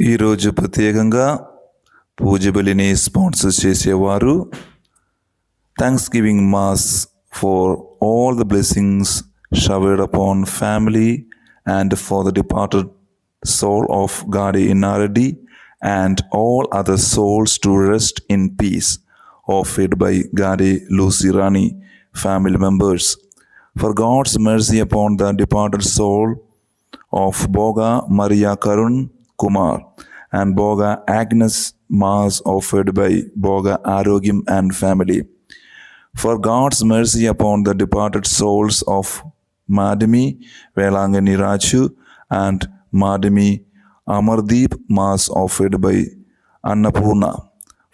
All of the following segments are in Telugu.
ఈరోజు ప్రత్యేకంగా పూజ బలిని స్పాన్సర్ చేసేవారు thanks giving mass for all the blessings showered upon family and for the departed soul of Gadi Inaradi and all other souls to rest in peace, offered by Gadi Lucy Rani family members. For God's mercy upon the departed soul of Boga Maria Karun Kumar and Boga Agnes Maas, offered by Boga Arogyam and family. For God's mercy upon the departed souls of Madhumi Velangani Raju and Madhumi Amardeep, Mass, offered by Annapurna.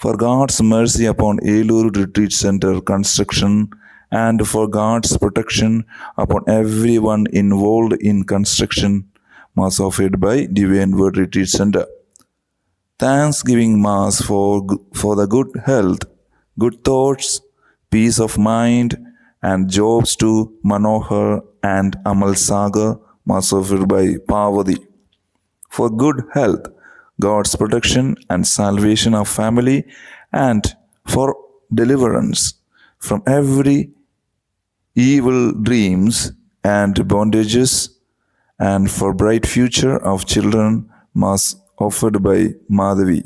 For God's mercy upon Elur Retreat Center construction and for God's protection upon everyone involved in construction, Mass, offered by Divine Word Retreat Center. Thanksgiving Mass for the good health, good thoughts, peace of mind and jobs to Manohar and Amal Sagar, Mass, offered by Parvati. For good health, God's protection and salvation of family and for deliverance from every evil dreams and bondages and for bright future of children, Mass, offered by Madhavi.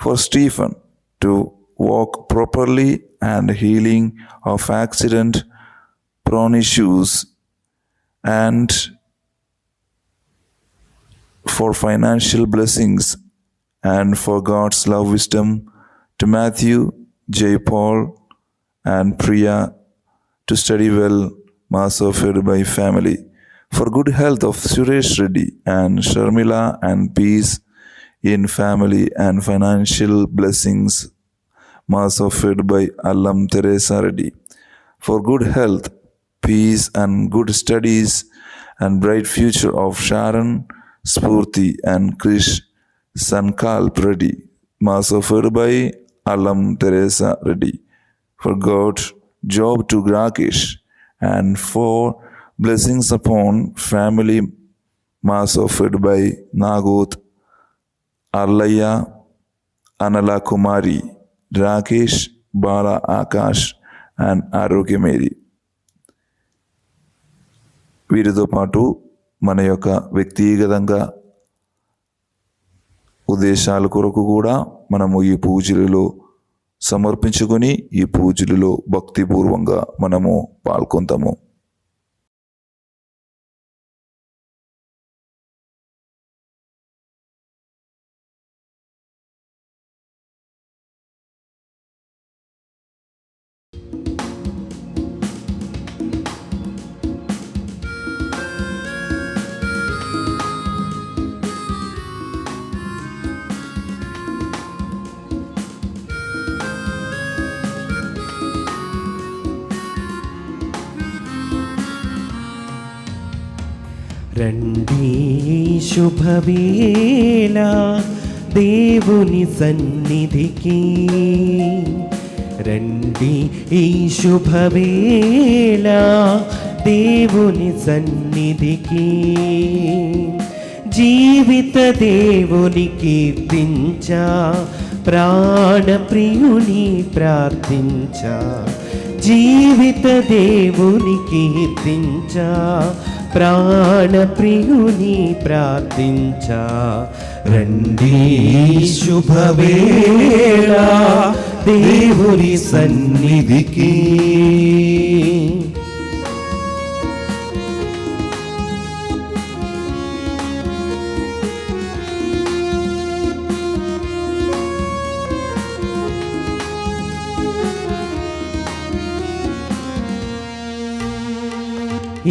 For Stephen to walk properly and healing of accident prone issues and for financial blessings and for God's love wisdom to Matthew, J. Paul and Priya to study well, Mass, offered by family. For good health of Suresh Reddy and Sharmila and peace in family and financial blessings, Mass, offered by Allam Teresa Reddy. For good health, peace and good studies and bright future of Sharon Spurti and Krish Sankalp Reddy, Mass, offered by Allam Teresa Reddy. For God, job to Rakesh and for blessings upon family, Mass, offered by Nagot, Arlaya, Anala Kumari, Rakesh, Bala Akash and Arogyameri. వీరితో పాటు మన యొక్క వ్యక్తిగతంగా ఉద్దేశాల కొరకు కూడా మనము ఈ పూజలలో సమర్పించుకొని ఈ పూజలలో భక్తిపూర్వంగా మనము పాల్గొంటాము. రండి శుభవేళ దేవుని సన్నిధికి, రండి ఈ శుభవేళ దేవుని సన్నిధికి, జీవిత దేవుని కీర్తించా ప్రాణప్రియుని ప్రార్థించా, జీవిత దేవుని కీర్తించా ప్రాణప్రియుని ప్రార్థించా. రండి శుభవేళ దేవుని సన్నిధికి.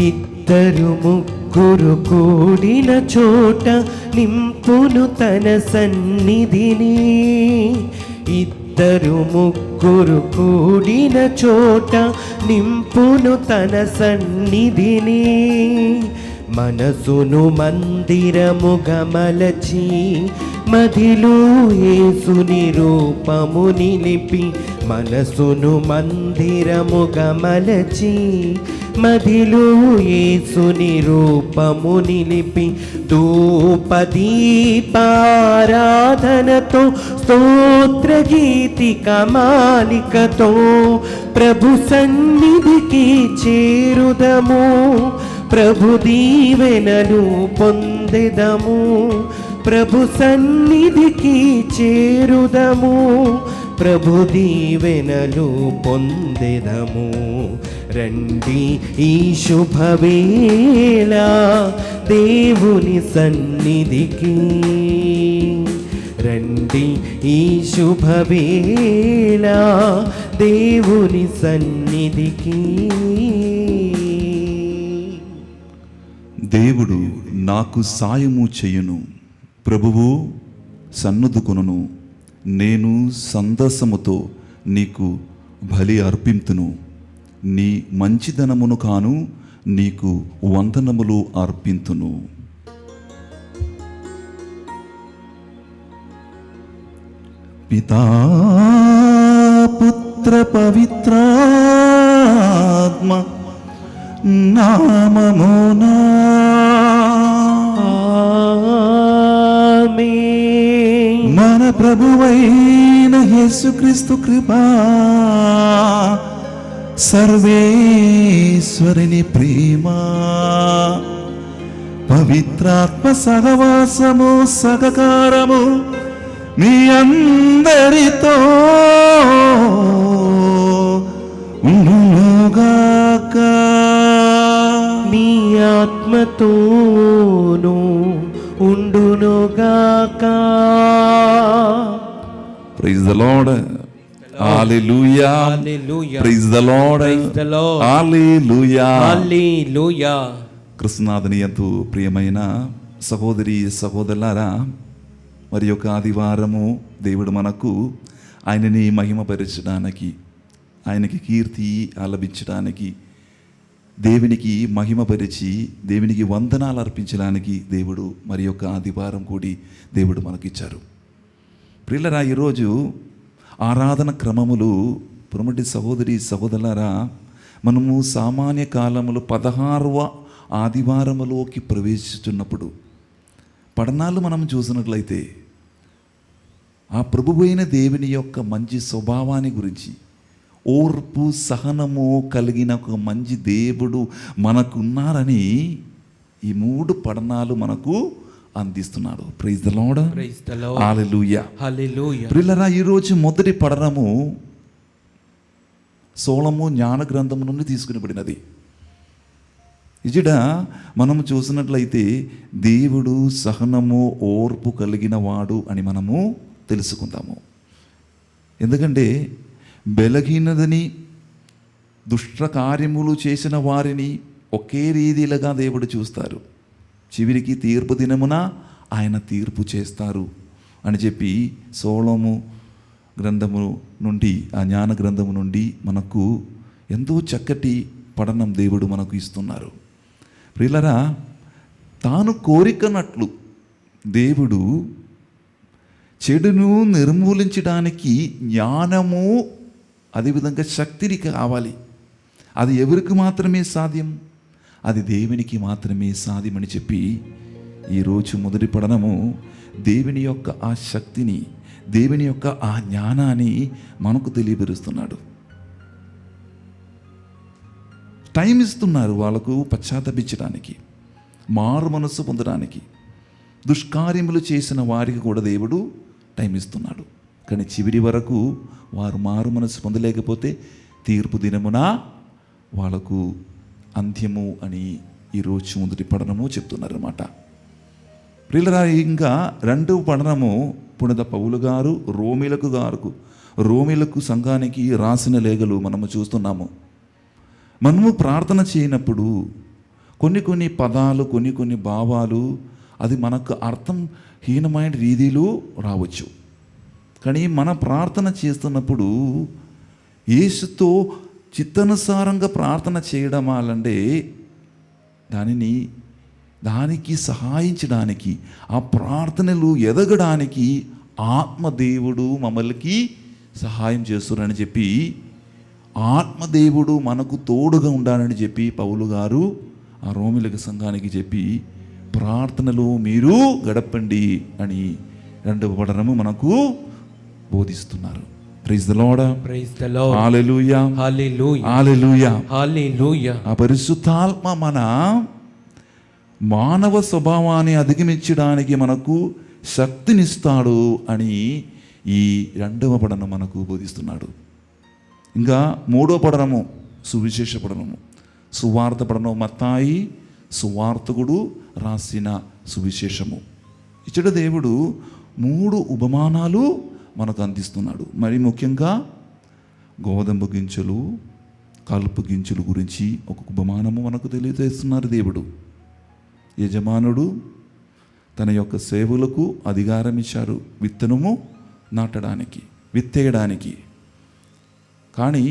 ఇద్దరు ముగ్గురు కూడిన చోట నింపును తన సన్నిధిని, ఇద్దరు ముగ్గురు కూడిన చోట నింపును తన సన్నిధిని, మనసును మందిరముగా మలచి మదిలో యేసుని రూపము నిలిపి, మనసును మందిరముగా మలచి మదిలో యేసుని రూపము నిలిపి, ధూపదీపారాధనతో స్తోత్ర గీతిక మాలికతో ప్రభు సన్నిధికి చేరుదము, ప్రభు దీవెనలు పొందెదము, ప్రభు సన్నిధికి చేరుదము, ప్రభు దీవెనలు పొందెదము. రండి ఈ శుభవేళ దేవుని సన్నిధికి, రండి ఈ శుభవేళ దేవుని సన్నిధికి. దేవుడు నాకు సాయము చేయును, ప్రభువు సన్నుదుకొనును, నేను సంతసముతో నీకు బలి అర్పింతును, నీ మంచిదనమును కాను నీకు వందనములు అర్పింతును. పితా పుత్ర పవిత్రాత్మ నామమునా ఆమేన్. మన ప్రభువైన యేసుక్రీస్తు కృపా, సర్వేశ్వరుని ప్రేమ, పవిత్రాత్మ సహవాసము సహకారము మీ అందరితో ఉండుగాక. మీ ఆత్మతోనూ ఉండునుగాక. Praise the lord. Hallelujah. Hallelujah. Praise the lord. Praise the lord. Hallelujah. Hallelujah. కృష్ణనాథుని యందు ప్రియమైన సహోదరి సహోదరులారా, మరి యొక్క ఆదివారము దేవుడు మనకు ఆయనని మహిమపరచడానికి, ఆయనకి కీర్తి ఆలపించడానికి, దేవునికి మహిమపరిచి దేవునికి వందనాలు అర్పించడానికి దేవుడు మరి యొక్క ఆదివారం కూడి దేవుడు మనకిచ్చారు. ప్రియులరా, ఈరోజు ఆరాధన క్రమములు పురమటి సహోదరి సహోదరులారా, మనము సామాన్య కాలములు 16వ ఆదివారములోకి ప్రవేశిస్తున్నప్పుడు పఠనాలు మనం చూసినట్లయితే ఆ ప్రభువైన దేవుని యొక్క మంచి స్వభావాన్ని గురించి, ఓర్పు సహనము కలిగిన ఒక మంచి దేవుడు మనకున్నారని ఈ 3 పఠనాలు మనకు అందిస్తున్నాడు. Praise the lord. Praise the lord. Hallelujah. Hallelujah. ప్రియులారా, ఈరోజు మొదటి పఠనము సోలొమోను జ్ఞాన గ్రంథము నుండి తీసుకునిబడినది. ఇజడ మనము చూసినట్లయితే దేవుడు సహనము ఓర్పు కలిగిన వాడు అని మనము తెలుసుకుందాము. ఎందుకంటే బలహీనదని దుష్ట కార్యములు చేసిన వారిని ఒకే రీతిలుగా దేవుడు చూస్తారు. చివరికి తీర్పు దినమున ఆయన తీర్పు చేస్తారు అని చెప్పి సోలొమోను గ్రంథము నుండి, ఆ జ్ఞాన గ్రంథము నుండి మనకు ఎంతో చక్కటి పఠనం దేవుడు మనకు ఇస్తున్నారు. ప్రియులారా, తాను కోరికనట్లు దేవుడు చెడును నిర్మూలించడానికి జ్ఞానము, అదేవిధంగా శక్తిని కావాలి. అది ఎవరికి మాత్రమే సాధ్యం? అది దేవునికి మాత్రమే సాధ్యమని చెప్పి ఈరోజు మొదటి పఠనము దేవుని యొక్క ఆ శక్తిని, దేవుని యొక్క ఆ జ్ఞానాన్ని మనకు తెలియపరుస్తున్నాడు. టైం ఇస్తున్నారు వాళ్ళకు పశ్చాత్తపించడానికి, మారు మనస్సు పొందడానికి. దుష్కార్యములు చేసిన వారికి కూడా దేవుడు టైం ఇస్తున్నాడు. కానీ చివరి వరకు వారు మారు మనస్సు పొందలేకపోతే తీర్పు దినమున వాళ్ళకు అంత్యము అని ఈరోజు మొదటి పఠనము చెప్తున్నారన్నమాట. ప్రియులారా, ఇంకా 2వ పఠనము పునీత పౌలు గారు రోమీలకు సంఘానికి రాసిన లేఖలు మనము చూస్తున్నాము. మనము ప్రార్థన చేయనప్పుడు కొన్ని పదాలు, కొన్ని భావాలు అది మనకు అర్థంహీనమైన రీతిలో రావచ్చు. కానీ మన ప్రార్థన చేస్తున్నప్పుడు యేసుతో చిత్తానుసారంగా ప్రార్థన చేయడం వల్లంటే దానిని దానికి సహాయించడానికి, ఆ ప్రార్థనలు ఎదగడానికి ఆత్మదేవుడు మమ్మల్ని సహాయం చేస్తున్నారని చెప్పి, ఆత్మదేవుడు మనకు తోడుగా ఉండాలని చెప్పి పౌలు గారు ఆ రోమిలిక సంఘానికి చెప్పి, ప్రార్థనలో మీరు గడపండి అని రెండవ పఠనము మనకు బోధిస్తున్నారు. Praise the lord. Praise the lord. Hallelujah. Hallelujah. Hallelujah. Hallelujah. ఆ పరిశుద్ధాత్మ మన మానవ స్వభావాన్ని అధిగమించడానికి మనకు శక్తినిస్తాడు అని ఈ రెండవ పఠనం మనకు బోధిస్తున్నాడు. ఇంకా మూడో పఠనము సువిశేష పఠనము, సువార్త పఠనం, మత్తాయి సువార్తకుడు రాసిన సువిశేషము. ఇచ్చట దేవుడు 3 ఉపమానాలు మనకు అందిస్తున్నాడు. మరి ముఖ్యంగా గోధుమ గింజలు, కలుపు గింజలు గురించి ఒక ఉపమానము మనకు తెలియజేస్తున్నారు దేవుడు. యజమానుడు తన యొక్క సేవలకు అధికారం ఇచ్చారు విత్తనము నాటడానికి, విత్తేయడానికి. కానీ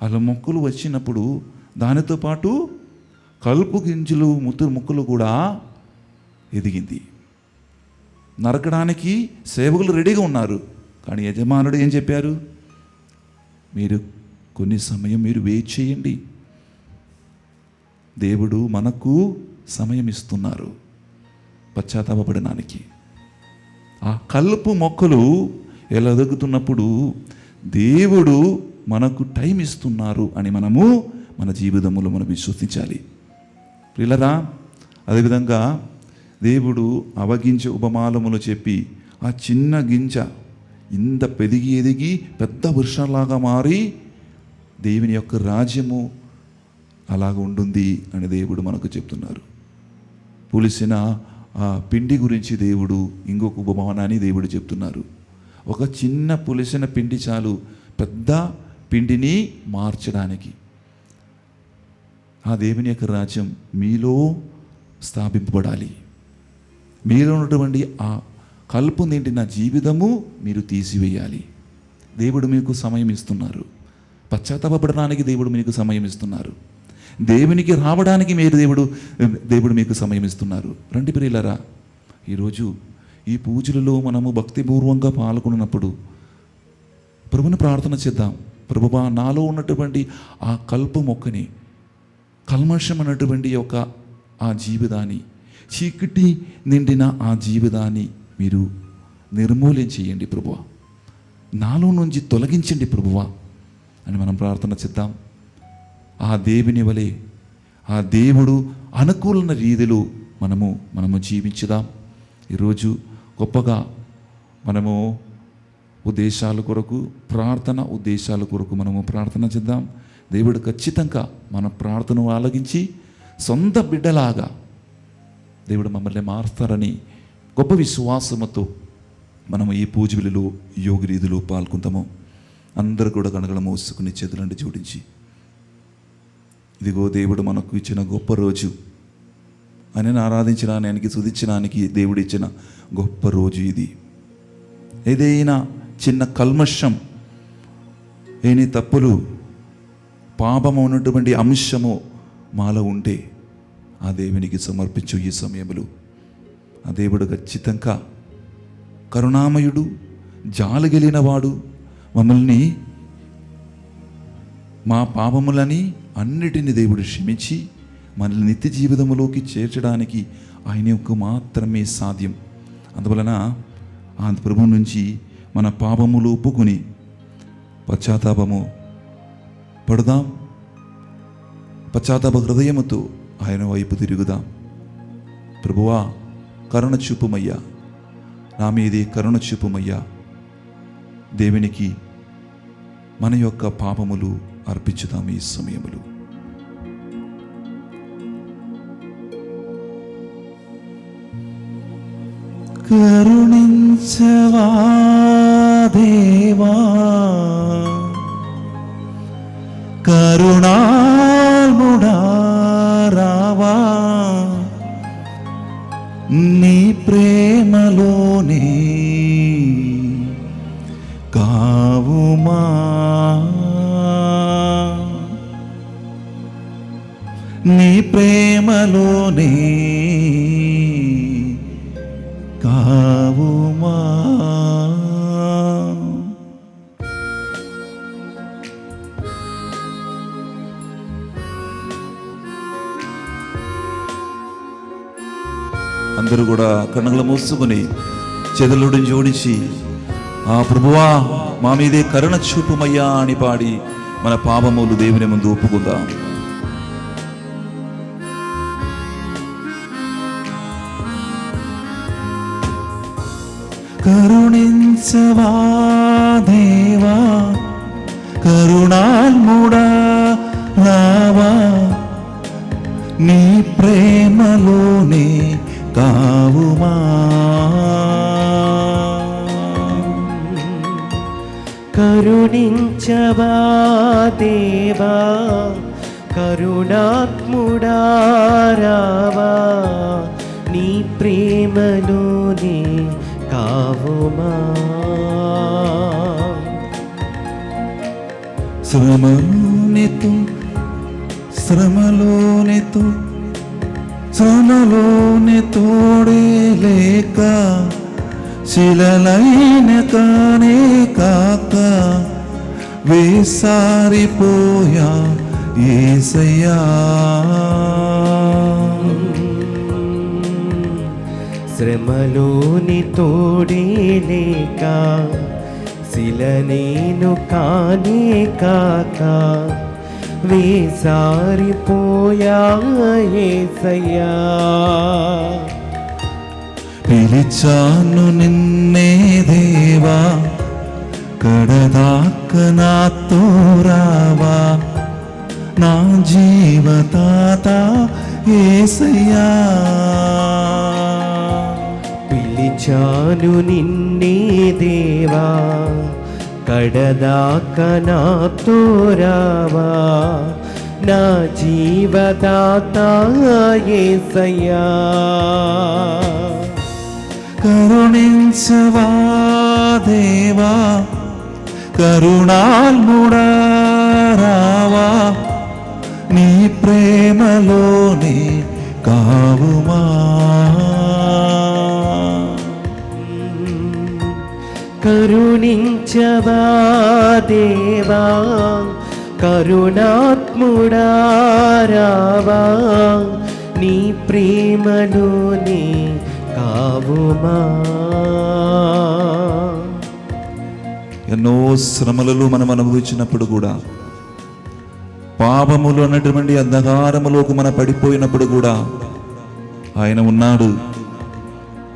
అలా మొక్కలు వచ్చినప్పుడు దానితో పాటు కలుపు గింజలు, ముక్కలు కూడా ఎదిగింది. నరకడానికి సేవకులు రెడీగా ఉన్నారు. కానీ యజమానుడు ఏం చెప్పారు? మీరు కొన్ని సమయం మీరు వెయిట్ చేయండి. దేవుడు మనకు సమయం ఇస్తున్నారు పశ్చాత్తాపపడడానికి. ఆ కలుపు మొక్కలు ఎలా ఎదుగుతున్నప్పుడు దేవుడు మనకు టైం ఇస్తున్నారు అని మనము మన జీవితంలో మనం విశ్వసించాలి. ప్రియులరా, అదేవిధంగా దేవుడు అవగింజ ఉపమానములు చెప్పి ఆ చిన్న గింజ ఇంత ఎదిగి పెద్ద వృక్షంలాగా మారి దేవుని యొక్క రాజ్యము అలాగ ఉంటుంది అని దేవుడు మనకు చెప్తున్నారు. పులిసిన ఆ పిండి గురించి దేవుడు ఇంకొక ఉపమానాన్ని దేవుడు చెప్తున్నారు. ఒక చిన్న పులిసిన పిండి చాలు పెద్ద పిండిని మార్చడానికి. ఆ దేవుని యొక్క రాజ్యం మీలో స్థాపింపబడాలి. మీలో ఉన్నటువంటి ఆ కలుపు నిండిన జీవితము మీరు తీసివేయాలి. దేవుడు మీకు సమయం ఇస్తున్నారు. పశ్చాత్తాపపడడానికి దేవుడు మీకు సమయం ఇస్తున్నారు. దేవునికి రావడానికి దేవుడు మీకు సమయం ఇస్తున్నారు. రండి ప్రియులారా, ఈరోజు ఈ పూజలలో మనము భక్తిపూర్వంగా పాల్గొన్నప్పుడు ప్రభుని ప్రార్థన చేద్దాం. ప్రభువా, నాలో ఉన్నటువంటి ఆ కలుపు మొక్కని, కల్మషం అన్నటువంటి యొక్క ఆ జీవితాన్ని, చీకటి నిండిన ఆ జీవితాన్ని మీరు నిర్మూలించేయండి ప్రభువా, నాలో నుంచి తొలగించండి ప్రభువా అని మనం ప్రార్థన చేద్దాం. ఆ దేవుని వలె, ఆ దేవుడు అనుకూలన రీతిలో మనము జీవించుదాం. ఈరోజు గొప్పగా మనము ఉద్దేశాల కొరకు, ప్రార్థన ఉద్దేశాల కొరకు మనము ప్రార్థన చేద్దాం. దేవుడు ఖచ్చితంగా మన ప్రార్థనను ఆలకించి సొంత బిడ్డలాగా దేవుడు మమ్మల్ని మారుస్తారని గొప్ప విశ్వాసముతో మనము ఈ పూజ విలులో యోగి రీతిలో పాల్గొంటాము. అందరూ కూడా కనుగడ మోసుకుని చేతులంటే జోడించి, ఇదిగో దేవుడు మనకు ఇచ్చిన గొప్ప రోజు, ఆయనను ఆరాధించడానికి, స్తుతించడానికి దేవుడు ఇచ్చిన గొప్ప రోజు ఇది. ఏదైనా చిన్న కల్మషం, ఏని తప్పులు, పాపము ఉన్నటువంటి అంశము మాలో ఉంటే ఆ దేవునికి సమర్పించు. ఈ సమయంలో ఆ దేవుడు ఖచ్చితంగా కరుణామయుడు, జాలిగలిగిన వాడు, మమ్మల్ని మా పాపములని అన్నిటిని దేవుడు క్షమించి మనల్ని నిత్య జీవితంలోకి చేర్చడానికి ఆయన యొక్క మాత్రమే సాధ్యం. అందువలన ఆ ప్రభు నుంచి మన పాపములు ఒప్పుకొని పశ్చాత్తాపము పడదాం. పశ్చాత్తాప హృదయముతో ఆయన వైపు తిరుగుదాం. ప్రభువా, కరుణ చూపుమయ్యా, నా మీదే కరుణ చూపుమయ్యా. దేవునికి మన యొక్క పాపములు అర్పించుదాం ఈ సమయములు. కరుణించవా దేవా, కరుణాళుడా రావా, నీ ప్రేమలోనే కావుమా, నీ ప్రేమ ప్రేమలోనే కావుమా. అందరూ కూడా కన్నులు మూసుకుని చేతులను జోడించి, ఆ ప్రభువా మా మీదే కరుణ చూపుమయ్యా అని పాడి మన పాపములు దేవుని ముందు ఒప్పుకుందాం. కరుణించవా దేవా, కరుణాల్ముడా రావా, నీ ప్రేమలోనే కావుమా. కరుణించవా దేవా, కరుణాత్ముడా రావా, నీ ప్రేమలోనే కావుమా. శ్రమలోనే తోడే లేక, శిలలైన కానే కాక వేసారిపోయా యేసయ్యా. శ్రమలోని తోడే లేక, శిల నేను కానే కాక వేసారిపోయా యేసయ్యా. పిలిచాను నిన్నే దేవా, కడదాక నాతో రావా, నా జీవదాత యేసయ్యా. పిలిచాను నిన్నే దేవా, కడదాక నాతో రావా, నా జీవదాత యేసయ్యా. కరుణించవా దేవా, కరుణాల్ముడా రావా, నీ ప్రేమలోనే కావుమా. కరుణించవా దేవా, కరుణాత్ముడా రావా, నీ ప్రేమలోనే కావుమా. ఎన్నో శ్రమలలో మనం అనుభవించినప్పుడు కూడా, పాపములు అన్నటువంటి అంధకారములోకి మనం పడిపోయినప్పుడు కూడా ఆయన ఉన్నాడు.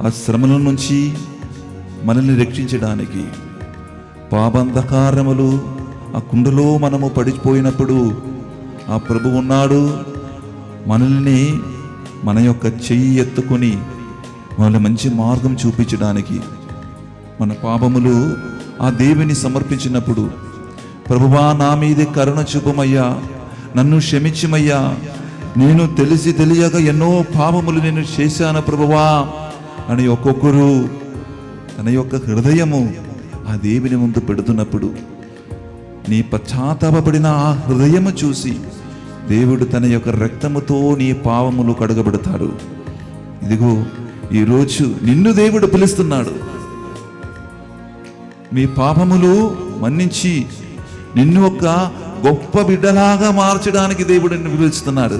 ఆ శ్రమల నుంచి మనల్ని రక్షించడానికి, పాపంధకారములు ఆ కుండలో మనము పడిపోయినప్పుడు ఆ ప్రభు ఉన్నాడు. మనల్ని మన యొక్క చెయ్యి ఎత్తుకొని వాళ్ళ మంచి మార్గం చూపించడానికి, మన పాపములు ఆ దేవుని సమర్పించినప్పుడు, ప్రభువా నా మీదే కరుణ చూపమయ్యా, నన్ను క్షమించమయ్యా, నేను తెలిసి తెలియక ఎన్నో పాపములు నేను చేశాను ప్రభువా అని ఒక్కొక్కరు తన యొక్క హృదయము ఆ దేవుని ముందు పెడుతున్నప్పుడు, నీ పశ్చాత్తాపపడిన ఆ హృదయము చూసి దేవుడు తన యొక్క రక్తముతో నీ పాపములు కడగబడతాడు. ఇదిగో ఈరోజు నిన్ను దేవుడు పిలుస్తున్నాడు. నీ పాపములు మన్నించి నిన్ను ఒక గొప్ప బిడ్డలాగా మార్చడానికి దేవుడు నిన్ను పిలుస్తున్నాడు.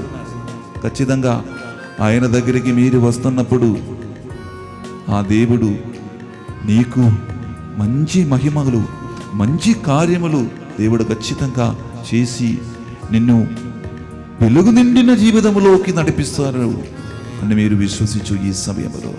ఖచ్చితంగా ఆయన దగ్గరికి మీరు వస్తున్నప్పుడు ఆ దేవుడు నీకు మంచి మహిమలు, మంచి కార్యములు దేవుడు ఖచ్చితంగా చేసి నిన్ను వెలుగు నిండిన జీవితంలోకి నడిపిస్తారు అని మీరు విశ్వసించు ఈ సమయంలో.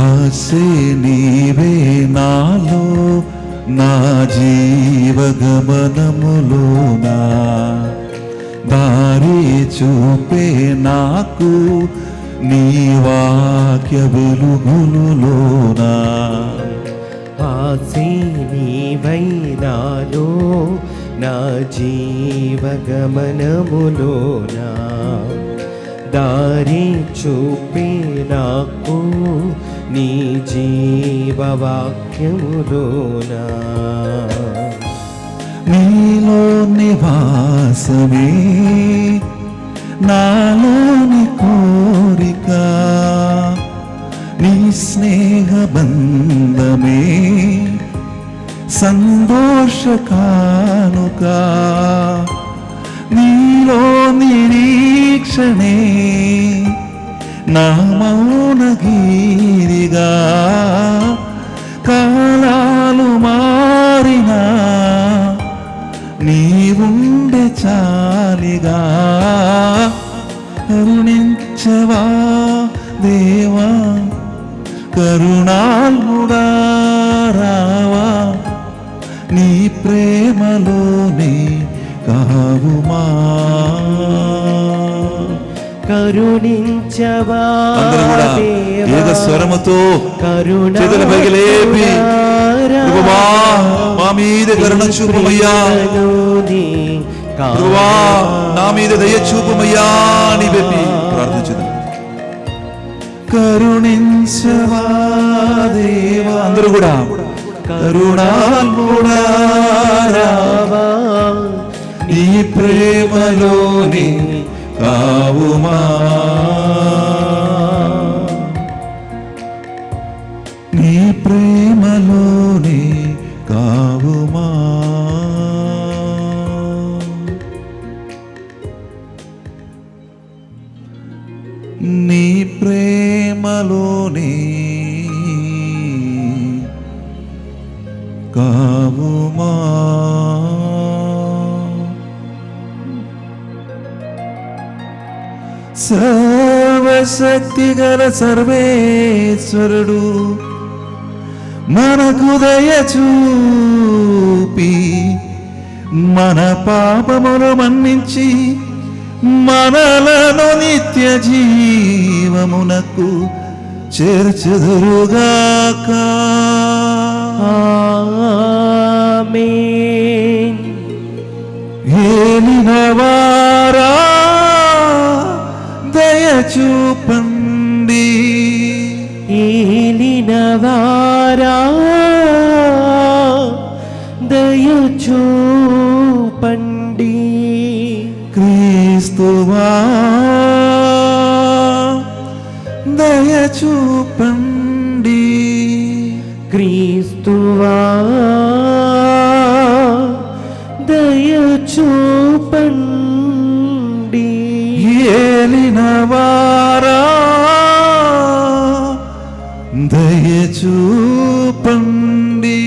ఆసే నీవే నాలో, నా జీవగమనములోనా, దారి చూపే నాకు నీ వాక్య వెలుగులోనా. ఆసే నీవై నాలో, నా జీవగమనములోనా, దారి చూపే నాకు నీ జీవవాక్యములోనా. నీలో నివాసమే నాలోని కోరిక, నీ స్నేహ బంధమే సంతోష కానుక. నీలో నిరీక్షణే నా మౌన గీరిగా. కాలాలు మారినా నీవుండే చాలిగా. కరుణించవా దేవా, కరుణాళుడా రావా, నీ ప్రేమలోనే కావుమా. కరుణించవా అందరూ కూడా ఏక స్వరముతో చేతులు పైకి లేపి, ప్రభువా మా మీద కరుణ చూపమయ్యా, ప్రభువా నా మీద దయ చూపమయ్యా అని చెప్పి ప్రార్థించుదాం. కరుణించవా దేవా, అందరూ కూడా కరుణాళుడా రావా, నీ ప్రేమలోనే కావుమా. నీ ప్రేమలోనే కావుమా. నీ ప్రేమలోనే కావుమా. సర్వశక్తి గల సర్వేశ్వరుడు మనకు దయ చూపి మన పాపములు మన్నించి మనలను నిత్య జీవమునకు చేర్చుదురుగాక. ఆమేన్. ఏలినవారా దయ చూపండి, ఏలినవారా దయ చూపండి. క్రీస్తువా దయ చూపండి, క్రీస్తువా దయ చూపండి. ఏలినవారా దయ చూపండి,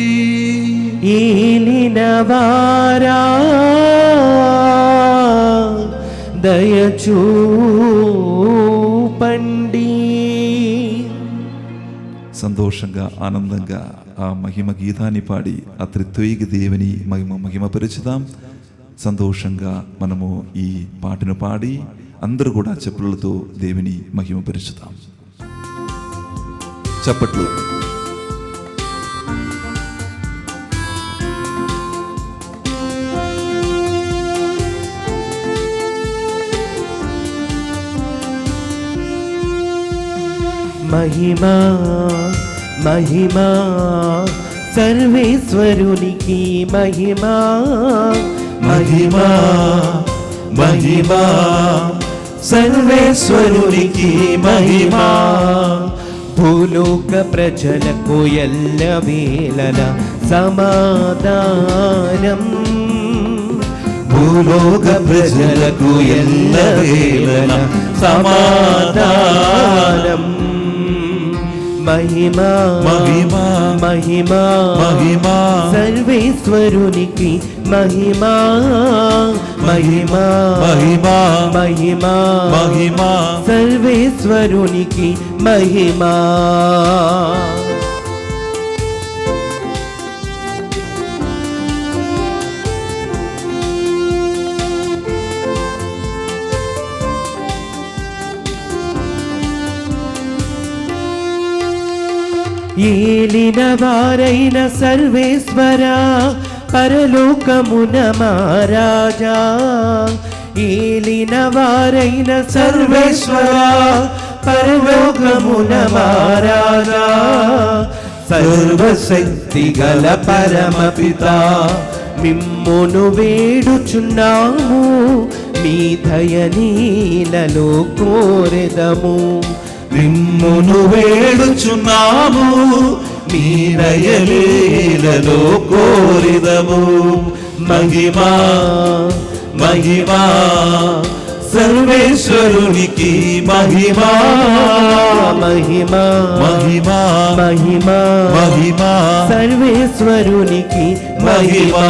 ఏలినవారా దయ చూపండి. సంతోషంగా ఆనందంగా ఆ మహిమ గీతాన్ని పాడి ఆ త్రిత్వైక దేవుని మహిమపరుచుదాం. సంతోషంగా మనము ఈ పాటను పాడి అందరూ కూడా చెప్పులతో దేవుని మహిమపరుచుదాం. చప్పట్లు. మహిమా మహిమా సర్వేశ్వరునికి మహిమా, మహిమా మహిమా సర్వేశ్వరునికి మహిమా. భూలోక ప్రజలకు ఎల్లవేళల సమాధానం, భూలోక ప్రజలకు ఎల్లవేళల సమాధానం. మహిమా మహిమా మహిమా మహిమా సర్వేశ్వరునికి మహిమా, మహిమా మహిమా మహిమా మహిమా సర్వేశ్వరునికి మహిమా. ఏలిన వారైన సర్వేశ్వర పరలోకమున మహారాజా, ఏలిన వారైన సర్వేశ్వరా పరలోకమున మారారా సర్వశక్తి గల పరమపిత మిమ్మును వేడుచున్నాము మీ దయనీలలో కోరెదము మిమ్మును వేడుచున్నాము మీ దయలీలలో కోరిదము మహిమా మహిమా సర్వేశ్వరునికి మహిమా మహిమా మహిమా మహిమా మహిమా సర్వేశ్వరునికి మహిమా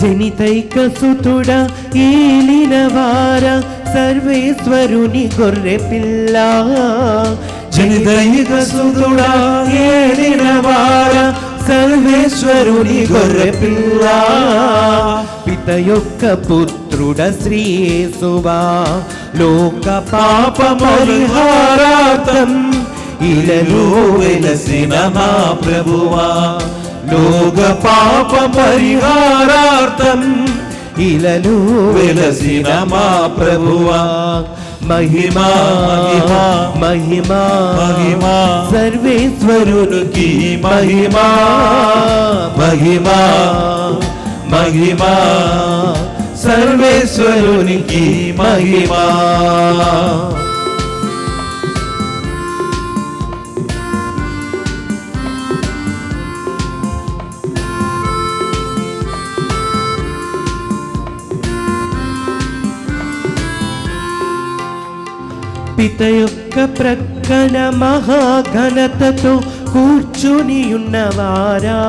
జనితైక సుతుడ ఏలిన వార సర్వేశ్వరుని గొర్రె పిల్ల జనితైక సుతుడా ఏలిన వార సర్వేశ్వరుని గొర్రె పిల్ల పిత యొక్క పుత్రుడ శ్రీ యేసువా లోక పాప పరిహారార్థం ఇలలో వెలసిన మా ప్రభువా లోక పాప పరిహారార్థం ఇలలో వెలసిన మా ప్రభువా మహిమా మహిమా మహిమా మహిమా సర్వేశ్వరునికి మహిమా మహిమా మహిమా సర్వేశ్వరునికి మహిమా పిత యొక్క ప్రక్కన మహాఘనతతో కూర్చుని ఉన్నవారా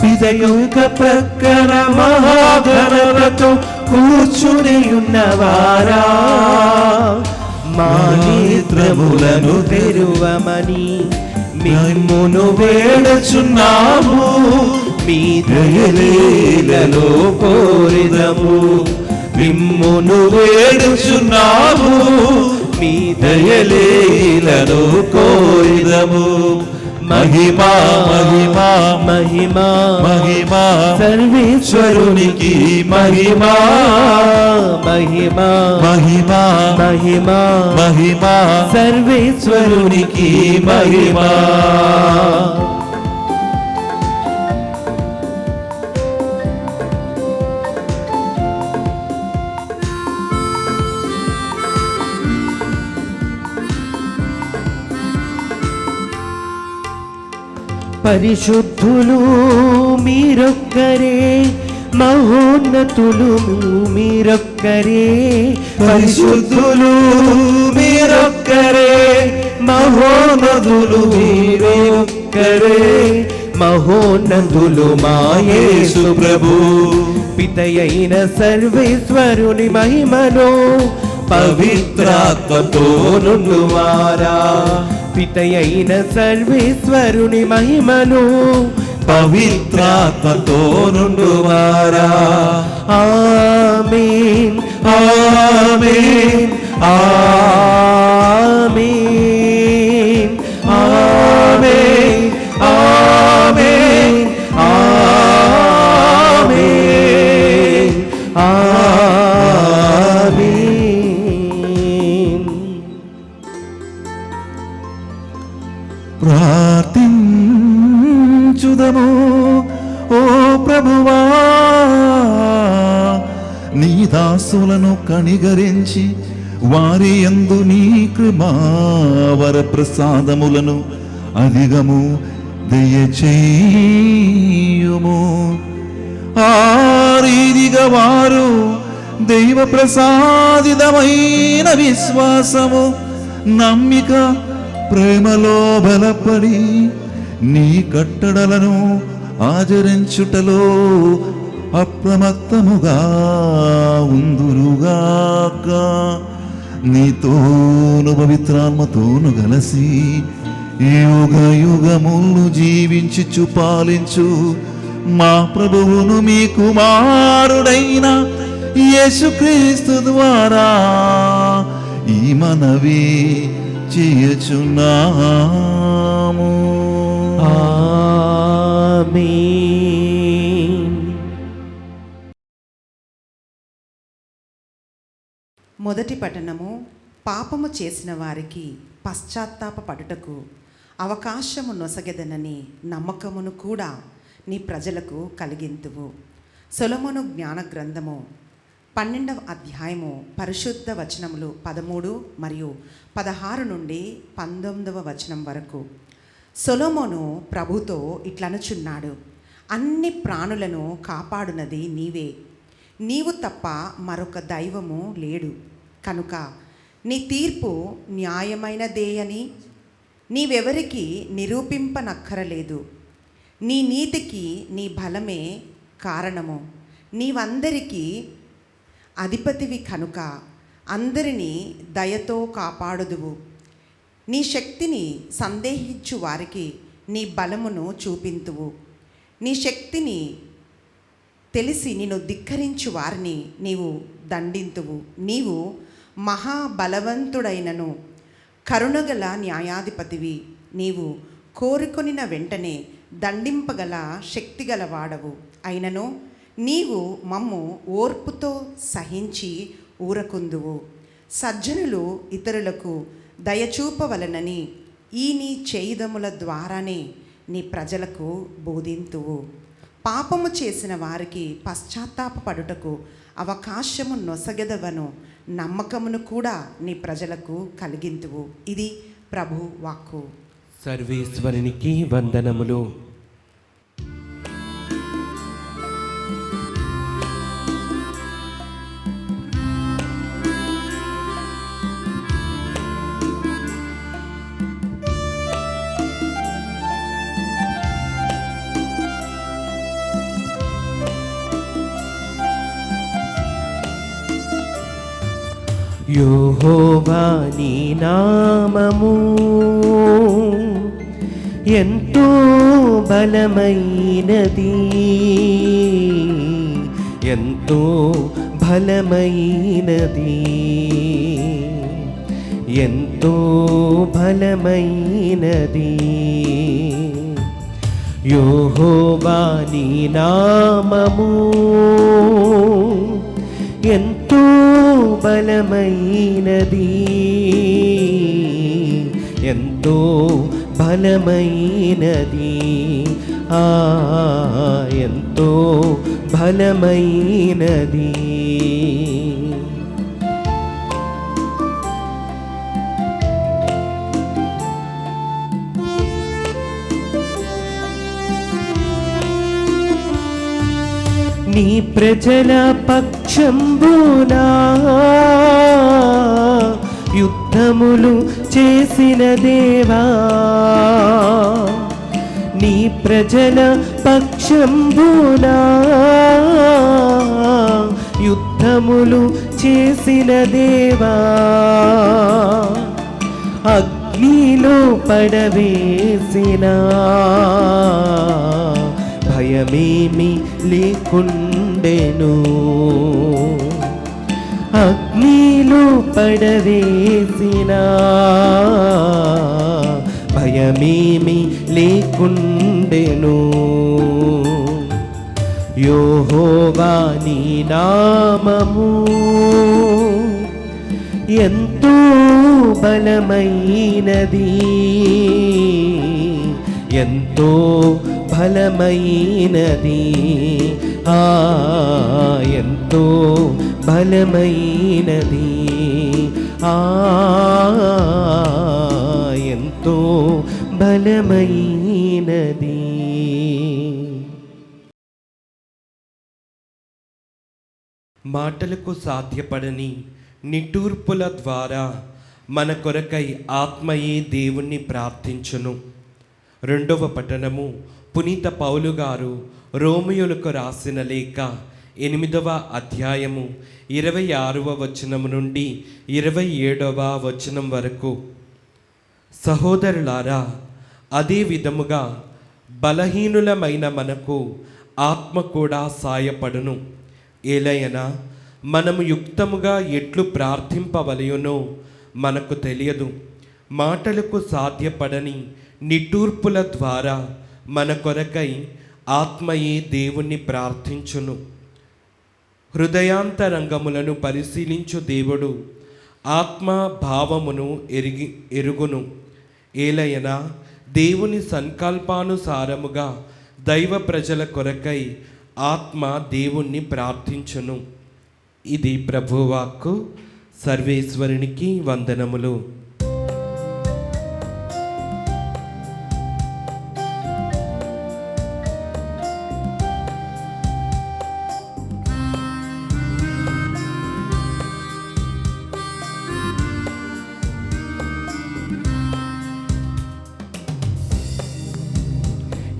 పిత యొక్క ప్రక్కన మహాఘనతతో కూర్చుని ఉన్నవారా మా నేత్రములను తెరువమని మిమ్మును వేడుచున్నాము మీ దయలీలలో కోరిదము మిమ్మును వేడుచున్నాము మీ దయలీలను కోరిదము మహిమా మహిమా మహిమా మహిమా సర్వేశ్వరునికి మహిమా మహిమా మహిమా మహిమా మహిమా సర్వేశ్వరునికి మహిమా పరిశుద్ధులు మీరొక్కరే మహోన్నతులు మీరొక్కరే పరిశుద్ధులు మీరొక్కరే మహోన్నతులు మీరొక్కరే మహోన్నతులు మా యేసు ప్రభు పితయైన సర్వేశ్వరుని మహిమను పవిత్రాత్మతో నుండువారా పితయైన సర్వేశ్వరుని మహిమను పవిత్రాత్మతో నుండువారా ఆమేన్ ఆమేన్ ఆమేన్ ఆమేన్ ఆమేన్ ఆమేన్ ఆమేన్ ప్రార్థించుదము ఓ ప్రభువా నీ దాసులను కనిగరించి వారి యందు నీ కృపావర ప్రసాదములను అధిగము దయచేయుము ఆ రీతిగా వారు దైవ ప్రసాదితమైన విశ్వాసము నమ్మిక ప్రేమలో బలపడి నీ కట్టడలను ఆచరించుటలో అప్రమత్తముగా ఉందురుగాక నీతోను పవిత్రాత్మతోను కలిసి యుగ యుగములు జీవించుచు పాలించు మా ప్రభువును మీ కుమారుడైన యేసుక్రీస్తు ద్వారా ఈ మనవి చేయుచున్నాము. ఆమేన్. మొదటి పఠనము. పాపము చేసిన వారికి పశ్చాత్తాప పడుటకు అవకాశము నొసగెదనని నమ్మకమును కూడా నీ ప్రజలకు కలిగింతువు. సొలొమోను జ్ఞాన గ్రంథము 12వ అధ్యాయము పరిశుద్ధ వచనములు 13 మరియు 16 నుండి 19వ వచనం వరకు. సొలొమోను ప్రభుతో ఇట్లనుచున్నాడు: అన్ని ప్రాణులను కాపాడునది నీవే, నీవు తప్ప మరొక దైవము లేడు. కనుక నీ తీర్పు న్యాయమైనదేయని నీవెవరికి నిరూపింపనక్కరలేదు. నీ నీతికి నీ బలమే కారణము. నీవందరికీ అధిపతివి కనుక అందరినీ దయతో కాపాడుదువు. నీ శక్తిని సందేహించు వారికి నీ బలమును చూపింతువు. నీ శక్తిని తెలిసి నిన్ను ధిక్కరించు వారిని నీవు దండింతువు. నీవు మహాబలవంతుడైనను కరుణగల న్యాయాధిపతివి. నీవు కోరుకొనిన వెంటనే దండింపగల శక్తిగల వాడవు. అయినను నీవు మమ్ము ఓర్పుతో సహించి ఊరకుందువు. సజ్జనులు ఇతరులకు దయచూపవలనని ఈ నీ చేయుదముల ద్వారానే నీ ప్రజలకు బోధింతువు. పాపము చేసిన వారికి పశ్చాత్తాప పడుటకు అవకాశము నొసగెదవను నమ్మకమును కూడా నీ ప్రజలకు కలిగింతువు. ఇది ప్రభు వాక్కు. సర్వేశ్వరునికి వందనములు. యెహోవా నీ నామము ఎంతో బలమైనది, ఎంతో బలమైనది, ఎంతో బలమైనది. యెహోవా నీ నామము ఎంతో బలమైనది, ఎంతో బలమైనది, ఎంతో బలమైనది. నీ ప్రజల పక్షంబునా యుద్ధములు చేసిన దేవా, నీ ప్రజల పక్షంబునా యుద్ధములు చేసిన దేవా, అగ్నిలో పడవేసిన భయమేమి లేకుండెను, అగ్నిలో పడవేసిన భయమేమి లేకుండెను. యెహోవా నీ నామము ఎంతో బలమైనది, ఎంతో బలమైనది, ఎంతో బలమైనది, ఎంతో బలమైనది. మాటలకు సాధ్యపడని నిట్టూర్పుల ద్వారా మన కొరకై ఆత్మయే దేవుణ్ణి ప్రార్థించును. రెండవ పఠనము పునీత పౌలు గారు రోమియోలకు రాసిన లేఖ 8వ అధ్యాయము 26వ వచనం నుండి 27వ వచనం వరకు. సహోదరులారా, అదే విధముగా బలహీనులమైన మనకు ఆత్మ కూడా సాయపడును. ఏలయనా మనము యుక్తముగా ఎట్లు ప్రార్థింపవలయునో మనకు తెలియదు. మాటలకు సాధ్యపడని నిట్టూర్పుల ద్వారా మన కొరకై ఆత్మయే దేవుణ్ణి ప్రార్థించును. హృదయాంతరంగములను పరిశీలించు దేవుడు ఆత్మ భావమును ఎరుగును. ఏలయనా దేవుని సంకల్పానుసారముగా దైవ ప్రజల కొరకై ఆత్మ దేవుణ్ణి ప్రార్థించును. ఇది ప్రభువాక్కు. సర్వేశ్వరునికి వందనములు.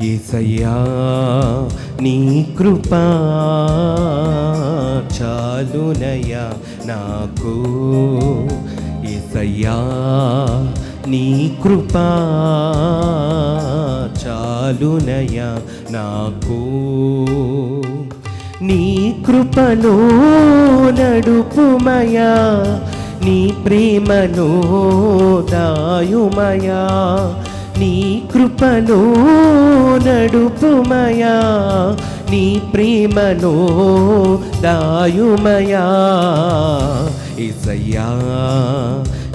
యేసయ్యా నీ కృపా చాలునయ్యా నాకు. యేసయ్యా నీ కృపా చాలునయ్యా నాకు. నీ కృపలో నడుపుమయా, నీ ప్రేమలో దాయుమయా. నీ కృపలో నడుపుమయా, నీ ప్రేమలో దాయుమయా. యేసయ్యా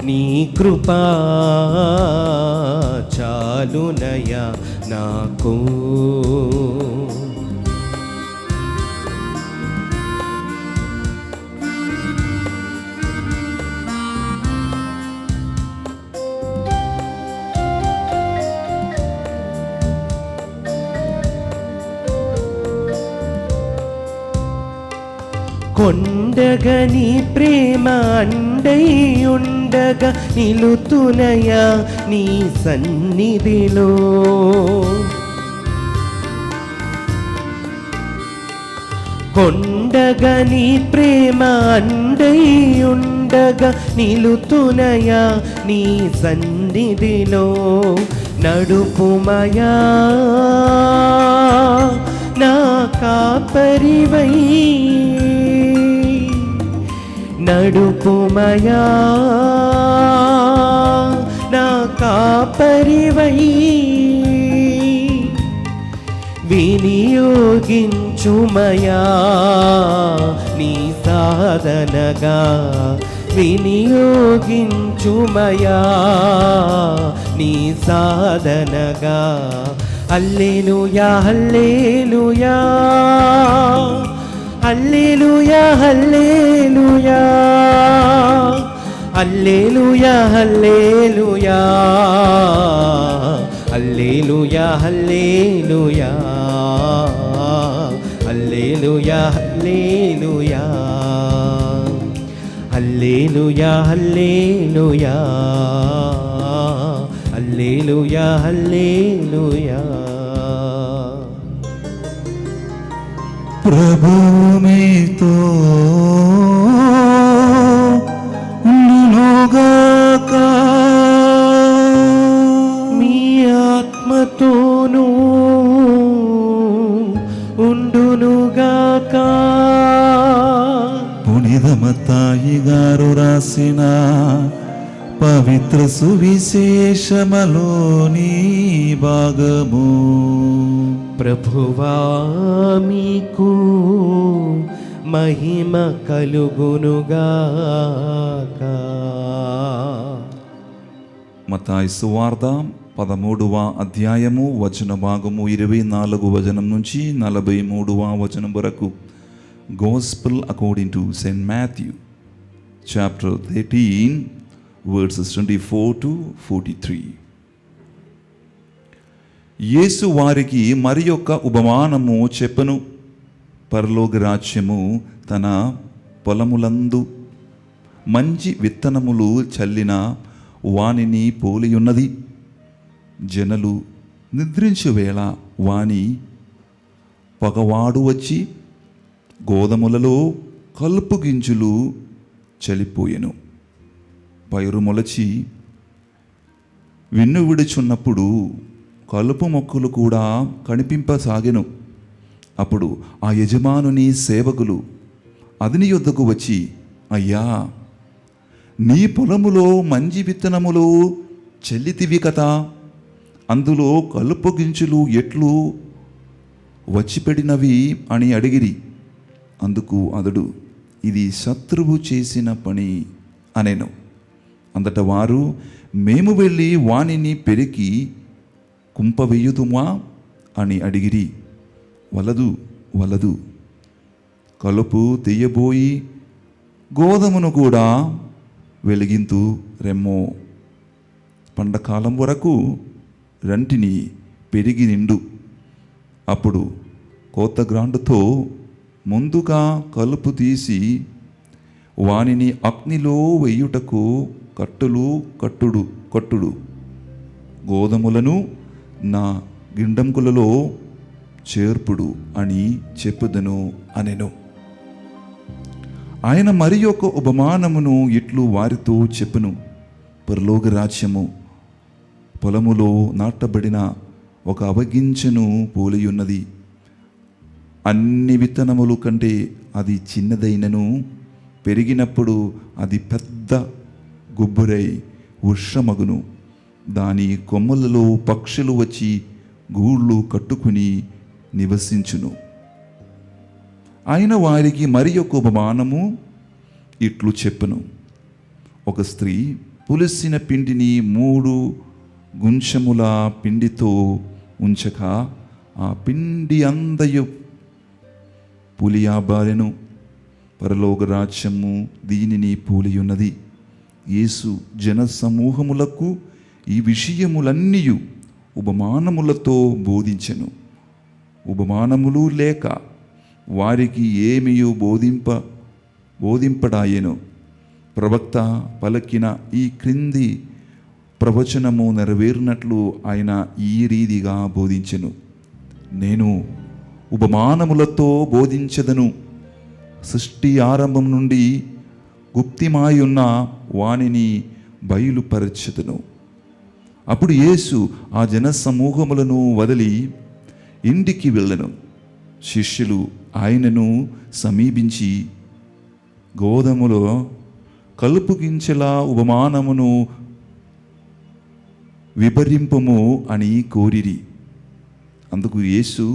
నీ కృపా చాలునయ్యా నాకు. కొండగా నీ ప్రేమ అండై ఉండగా నిలుతునయా నీ సన్నిధిలో. కొండగా నీ ప్రేమ అండై ఉండగా నిలుతునయా నీ సన్నిధిలో. నడుపుమయా నా కాపరివై, నడుపుమయా నా కాపరివై. వినియోగించుమయా నీ సాధనగా, వినియోగించుమయా నీ సాధనగా. హల్లెలూయా hallelujah hallelujah hallelujah hallelujah hallelujah hallelujah hallelujah hallelujah hallelujah hallelujah hallelujah hallelujah హల్లెలూయా. ప్రభు మీతో ఉండునుగాక, మీ ఆత్మతోనూ ఉండునుగాక. పునీత మత్తయి గారు రాసిన పవిత్ర సువిశేషములోని భాగము. ప్రభువా మీకు మహిమ కలుగునుగాక. మత్తయి సువార్త 13వ అధ్యాయము వచన భాగము 24 వచనం నుంచి 43వ వచనం వరకు. Gospel according to St. Matthew, chapter 13, verses 24 to 43. యేసు వారికి మరి యొక్క ఉపమానము చెప్పను. పరలోక రాజ్యము తన పొలములందు మంచి విత్తనములు చల్లిన వానిని పోలియున్నది. జనులు నిద్రించు వేళ వాని పగవాడు వచ్చి గోధుమలలో కలుపు గింజలు చలిపోయెను. పైరు మొలచి విన్ను విడుచున్నప్పుడు కలుపు మొక్కలు కూడా కనిపింపసాగెను. అప్పుడు ఆ యజమానుని సేవకులు అతని యొద్దకు వచ్చి, అయ్యా, నీ పొలములో మంచి విత్తనములు చెల్లితివి కదా, అందులో కలుపు గింజలు ఎట్లు వచ్చిపెడినవి అని అడిగిరి. అందుకు అతడు, ఇది శత్రువు చేసిన పని అనెను. అంతట వారు, మేము వెళ్ళి వానిని పెరికి కుంపవేయుదుమా అని అడిగిరి. వలదు వలదు, కలుపు తీయబోయి గోధుమను కూడా వెలిగింతు రెమ్మో, పండకాలం వరకు రెంటిని పెరిగి నిండు. అప్పుడు కోత గ్రాండుతో ముందుగా కలుపు తీసి వానిని అగ్నిలో వెయ్యుటకు కట్టుడు గోధుమలను నా గిండంకులలో చేర్పుడు అని చెప్పుదను అనెను. ఆయన మరి ఒక ఉపమానమును ఇట్లు వారితో చెప్పును. పరలోక రాజ్యము పొలములో నాటబడిన ఒక అవగింజను పోలియున్నది. అన్ని విత్తనముల కంటే అది చిన్నదైనను పెరిగినప్పుడు అది పెద్ద గుబ్బురై వృక్షమగును. దాని కొమ్మలలో పక్షులు వచ్చి గూళ్ళు కట్టుకుని నివసించును. ఆయన వారికి మరి ఒక ఉపమానము ఇట్లు చెప్పును. ఒక స్త్రీ పులిసిన పిండిని 3 గుంచముల పిండితో ఉంచక ఆ పిండి అందయు పులియాబారెను. పరలోక రాజ్యము దీనిని పోలియున్నది. యేసు జన సమూహములకు ఈ విషయములన్నీ ఉపమానములతో బోధించెను. ఉపమానములు లేక వారికి ఏమియు బోధింపడాయెను. ప్రవక్త పలికిన ఈ క్రింది ప్రవచనము నెరవేరినట్లు ఆయన ఈ రీతిగా బోధించెను. నేను ఉపమానములతో బోధించదను. సృష్టి ఆరంభం నుండి గుప్తిమాయున్న వానిని బయలుపరచెదను. అప్పుడు యేసు ఆ జన సమూహములను వదిలి ఇంటికి వెళ్ళెను. శిష్యులు ఆయనను సమీపించి, గోధుమలో కలుపు గింజల ఉపమానమును వివరింపము అని కోరిరి. అందుకు యేసు,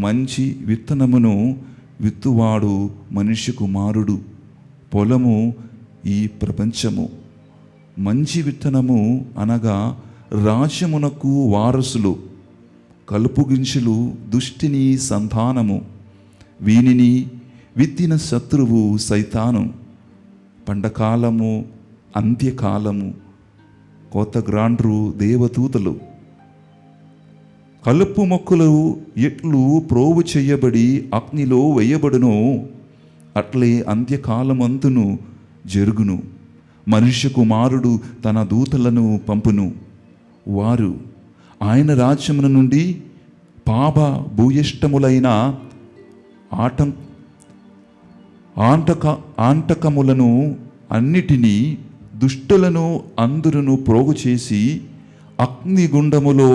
మంచి విత్తనమును విత్తువాడు మనిషి కుమారుడు. పొలము ఈ ప్రపంచము. మంచి విత్తనము అనగా రాజ్యమునకు వారసులు. కలుపు గింజలు దుష్టిని సంతానము. వీనిని విత్తిన శత్రువు సైతాను. పండకాలము, అంత్యకాలము, కోత గ్రాండ్రు దేవదూతలు. కలుపు మొక్కలు ఎట్లు ప్రోవు చేయబడి అగ్నిలో వేయబడునో అట్లే అంత్యకాలమంతును జరుగును. మనుష్య కుమారుడు తన దూతలను పంపును. వారు ఆయన రాజ్యమున నుండి పాప భూయిష్టములైన ఆంటకములను అన్నిటినీ దుష్టులను అందరును ప్రోగు చేసి అగ్నిగుండములో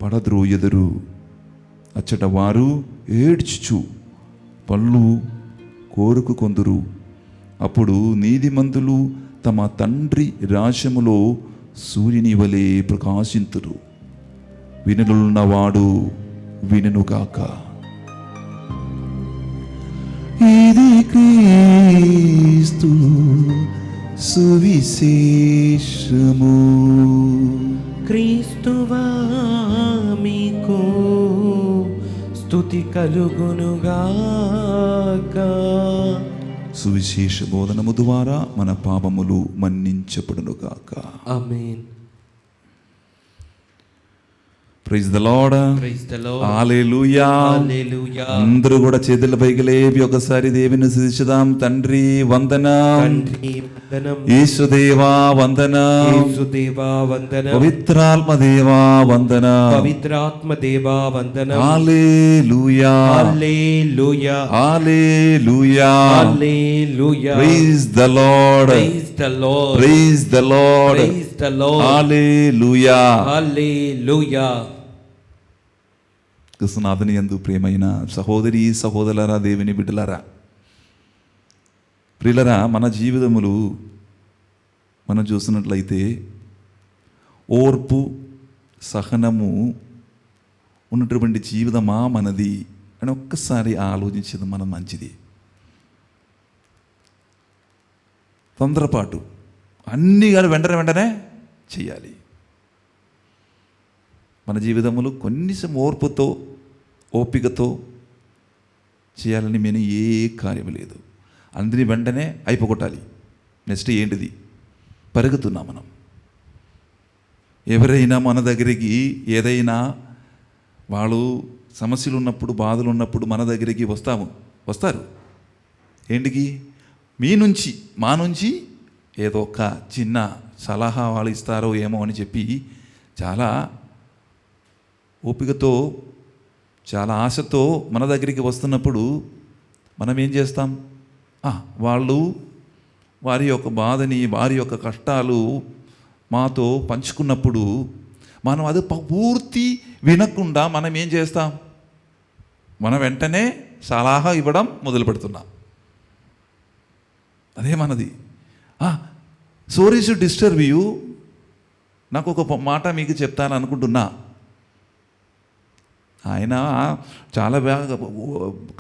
పడద్రోయెదరు. అచ్చట వారు ఏడ్చుచు పళ్ళు కోరుకొందురు. అప్పుడు నీతిమంతులు తమ తండ్రి రాజ్యములో సూర్యుని వలె ప్రకాశింతురు. వినులున్నవాడు వినుగాక. ఇది క్రీస్తు సువిశేషము. క్రీస్తువా మీకు స్తుతి కలుగునుగాక. సువిశేష బోధనము ద్వారా మన పాపములు మన్నించబడునుగాక. ఆమేన్. Praise the lord. Praise the Lord. హల్లెలూయా. Hallelujah. అందరూ కూడా చేతుల పైకి లేపి ఒకసారి దేవుని స్తుతించుదాం. తండ్రి వందనం, తండ్రి వందనం, యేసుదేవా వందనం, యేసుదేవా వందనం, పవిత్రాత్మ దేవా వందనం, పవిత్రాత్మ దేవా వందనం. Hallelujah. Hallelujah. Hallelujah. Hallelujah. Praise the lord. Praise the Lord. Praise the lord. Praise the Lord. Hallelujah. Hallelujah. క్రిస్తునాథుని యందు ప్రియమైన సహోదరి సహోదరులారా, దేవుని బిడ్డలారా, ప్రియులరా, మన జీవితములు మనం చూసినట్లయితే ఓర్పు సహనము ఉన్నటువంటి జీవితమా మనది అని ఒక్కసారి ఆలోచించేది మనం మంచిది. తొందరపాటు అన్నీ కాదు వెంటనే చేయాలి. మన జీవితములు కొంచెం ఓర్పుతో ఓపికతో చేయాలని మేము ఏ కార్యం లేదు. అందరినీ వెంటనే అయిపోగొట్టాలి. నెక్స్ట్ ఏంటిది? పెరుగుతున్నాం మనం. ఎవరైనా మన దగ్గరికి ఏదైనా వాళ్ళు సమస్యలు ఉన్నప్పుడు బాధలు ఉన్నప్పుడు మన దగ్గరికి వస్తారు. ఏంటికి? మా నుంచి ఏదో ఒక చిన్న సలహా వాళ్ళు ఇస్తారో ఏమో అని చెప్పి చాలా ఓపికతో చాలా ఆశతో మన దగ్గరికి వస్తున్నప్పుడు మనం ఏం చేస్తాం? వాళ్ళు వారి యొక్క బాధని వారి యొక్క కష్టాలు మాతో పంచుకున్నప్పుడు మనం అది పూర్తి వినకుండా మనం ఏం చేస్తాం? మనం వెంటనే సలహా ఇవ్వడం మొదలు పెడుతున్నాం. అదే మనది. సారీ టు డిస్టర్బ్ యూ, నాకు ఒక మాట మీకు చెప్తాను అనుకుంటున్నా. ఆయన చాలా బాగా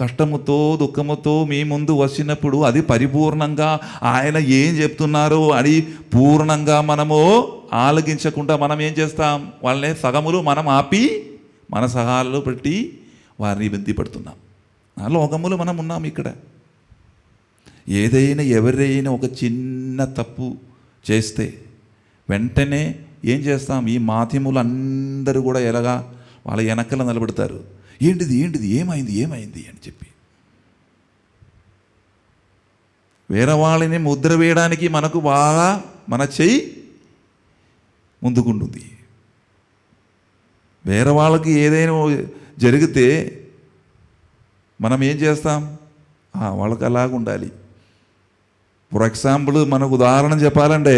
కష్టముతో దుఃఖముతో మీ ముందు వచ్చినప్పుడు అది పరిపూర్ణంగా ఆయన ఏం చెప్తున్నారో అది పూర్ణంగా మనము ఆలకించకుండా మనం ఏం చేస్తాం? వాళ్ళని సగములు మనం ఆపి మన సహాలు పెట్టి వారిని ఇబ్బంది పడుతున్నాం. ఆ లోకములు మనం ఉన్నాం ఇక్కడ. ఎవరైనా ఒక చిన్న తప్పు చేస్తే వెంటనే ఏం చేస్తాం? ఈ మాధ్యములు అందరూ కూడా ఎలాగా వాళ్ళ వెనకల నిలబెడతారు. ఏంటిది ఏమైంది అని చెప్పి వేరే వాళ్ళని ముద్ర వేయడానికి మనకు బాగా మన చెయ్యి ముందుకుంటుంది. వేరే వాళ్ళకి ఏదైనా జరిగితే మనం ఏం చేస్తాం? వాళ్ళకి అలాగ ఉండాలి. ఫర్ ఎగ్జాంపుల్ మనకు ఉదాహరణ చెప్పాలంటే,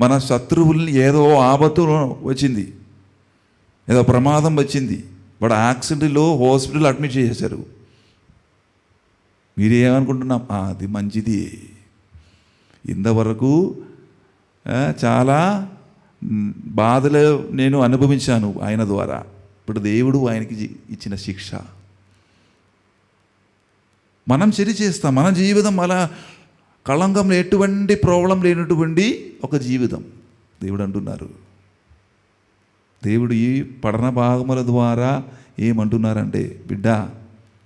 మన శత్రువుల్ని ఏదో ఆపత్తు వచ్చింది, ఏదో ప్రమాదం వచ్చింది, వాడు యాక్సిడెంట్లో హాస్పిటల్ అడ్మిట్ చేసేశారు. మీరు ఏమనుకుంటున్నాం? అది మంచిది, ఇంతవరకు చాలా బాధలు నేను అనుభవించాను ఆయన ద్వారా, ఇప్పుడు దేవుడు ఆయనకి ఇచ్చిన శిక్ష. మనం సరి చేస్తాం. మన జీవితం అలా కళంకంలో ఎటువంటి ప్రాబ్లం లేనటువంటి ఒక జీవితం. దేవుడు అంటున్నారు, దేవుడు ఈ పఠన భాగముల ద్వారా ఏమంటున్నారంటే, బిడ్డ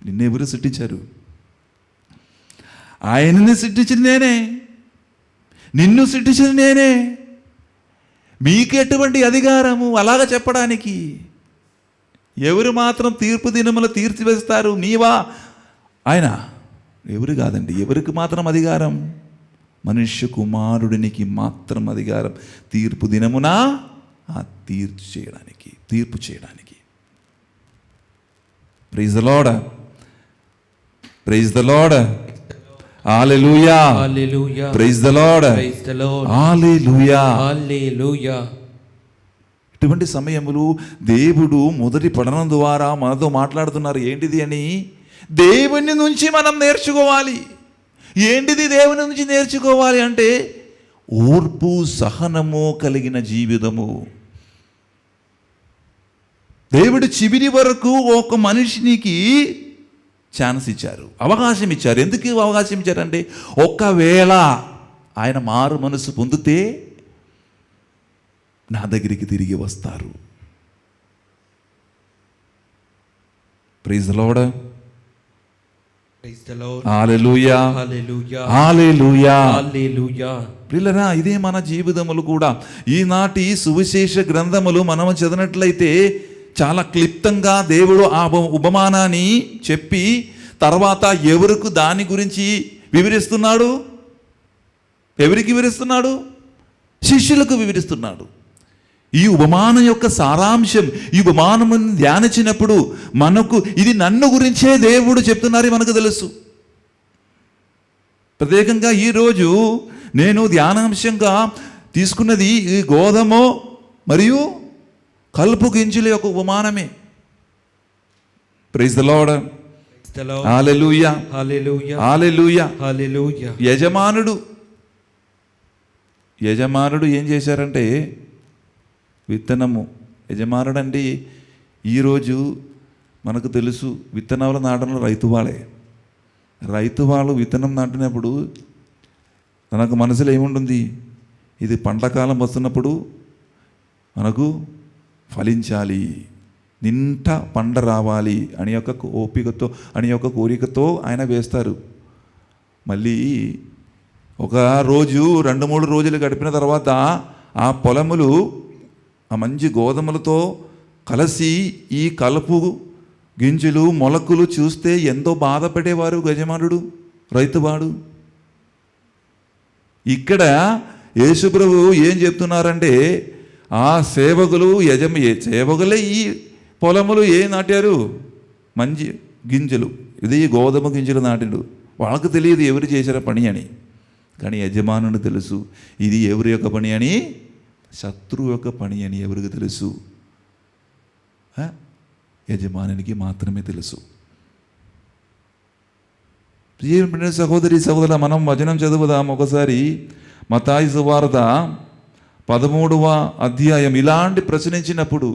నిన్నెవరు సృష్టించారు? ఆయనని సృష్టించింది నేనే, నిన్ను సృష్టించింది నేనే. మీకు ఎటువంటి అధికారము అలాగ చెప్పడానికి? ఎవరు మాత్రం తీర్పు దినములు తీర్చివేస్తారు? నీవా ఆయన? ఎవరు కాదండి. ఎవరికి మాత్రం అధికారం? మనుష్య కుమారుడినికి మాత్రం అధికారం తీర్పు దినమున తీర్పు చేయడానికి. Praise the lord, praise the lord, hallelujah, hallelujah, praise the lord, praise the lord, hallelujah, hallelujah. ఇటువంటి సమయములు దేవుడు మొదటి పఠనం ద్వారా మనతో మాట్లాడుతున్నారు. ఏంటిది అని? దేవుని నుంచి మనం నేర్చుకోవాలి. ఏంటిది దేవుని నుంచి నేర్చుకోవాలి అంటే, ఓర్పు సహనము కలిగిన జీవితము. దేవుడు చివరి వరకు ఒక మనిషినికి ఛాన్స్ ఇచ్చారు, అవకాశం ఇచ్చారు. ఎందుకు అవకాశం ఇచ్చారంటే, ఒకవేళ ఆయన మారు మనసు పొందితే నా దగ్గరికి తిరిగి వస్తారు. Praise the lord, praise the lord, hallelujah, hallelujah, hallelujah, hallelujah. ప్రియులారా, ఇదే మన జీవితములు కూడా. ఈనాటి సువిశేష గ్రంథములు మనం చదివినట్లయితే చాలా క్లుప్తంగా దేవుడు ఆ ఉపమానాన్ని చెప్పి తర్వాత ఎవరికి దాని గురించి వివరిస్తున్నాడు? ఎవరికి వివరిస్తున్నాడు? శిష్యులకు వివరిస్తున్నాడు. ఈ ఉపమానం యొక్క సారాంశం, ఈ ఉపమానము ధ్యానించినప్పుడు మనకు ఇది నన్ను గురించే దేవుడు చెప్తున్నారని మనకు తెలుసు. ప్రత్యేకంగా ఈరోజు నేను ధ్యానాంశంగా తీసుకున్నది ఈ గోధుమ మరియు కలుపు గింజల యొక్క ఉపమానమే. Praise the lord. Praise the Lord. హల్లెలూయా, Hallelujah. హల్లెలూయా. Hallelujah. యజమానుడు ఏం చేశారంటే విత్తనము. యజమానుడు అంటే ఈరోజు మనకు తెలుసు విత్తనాలు నాటడంలో రైతు వాళ్ళు విత్తనం నాటినప్పుడు తనకు మనసులో ఏముంటుంది, ఇది పంటకాలం వస్తున్నప్పుడు మనకు ఫలించాలి, నింట పంట రావాలి అని ఒక ఓపికతో అని ఒక కోరికతో ఆయన వేస్తారు. మళ్ళీ ఒక రోజు 2-3 రోజులు గడిపిన తర్వాత ఆ పొలములు ఆ మంచి గోధుమలతో కలిసి ఈ కలుపు గింజలు మొలకలు చూస్తే ఎంతో బాధపడేవారు యజమానుడు, రైతువాడు. ఇక్కడ యేసుప్రభు ఏం చెప్తున్నారంటే ఆ సేవకులు సేవకులే ఈ పొలములు నాటారు, మంచి గింజలు, ఇది గోధుమ గింజలు నాటిండు. వాళ్ళకు తెలియదు ఎవరు చేసిన పని అని, కానీ యజమానుని తెలుసు ఇది ఎవరి యొక్క పని అని, శత్రువు యొక్క పని అని ఎవరికి తెలుసు? యజమానునికి మాత్రమే తెలుసు. సహోదరి సహోదరుల, మనం వచనం చదువుదాం ఒకసారి. మత్తాయి సువార్త 13వ అధ్యాయం. ఇలాంటి ప్రశ్నించినప్పుడు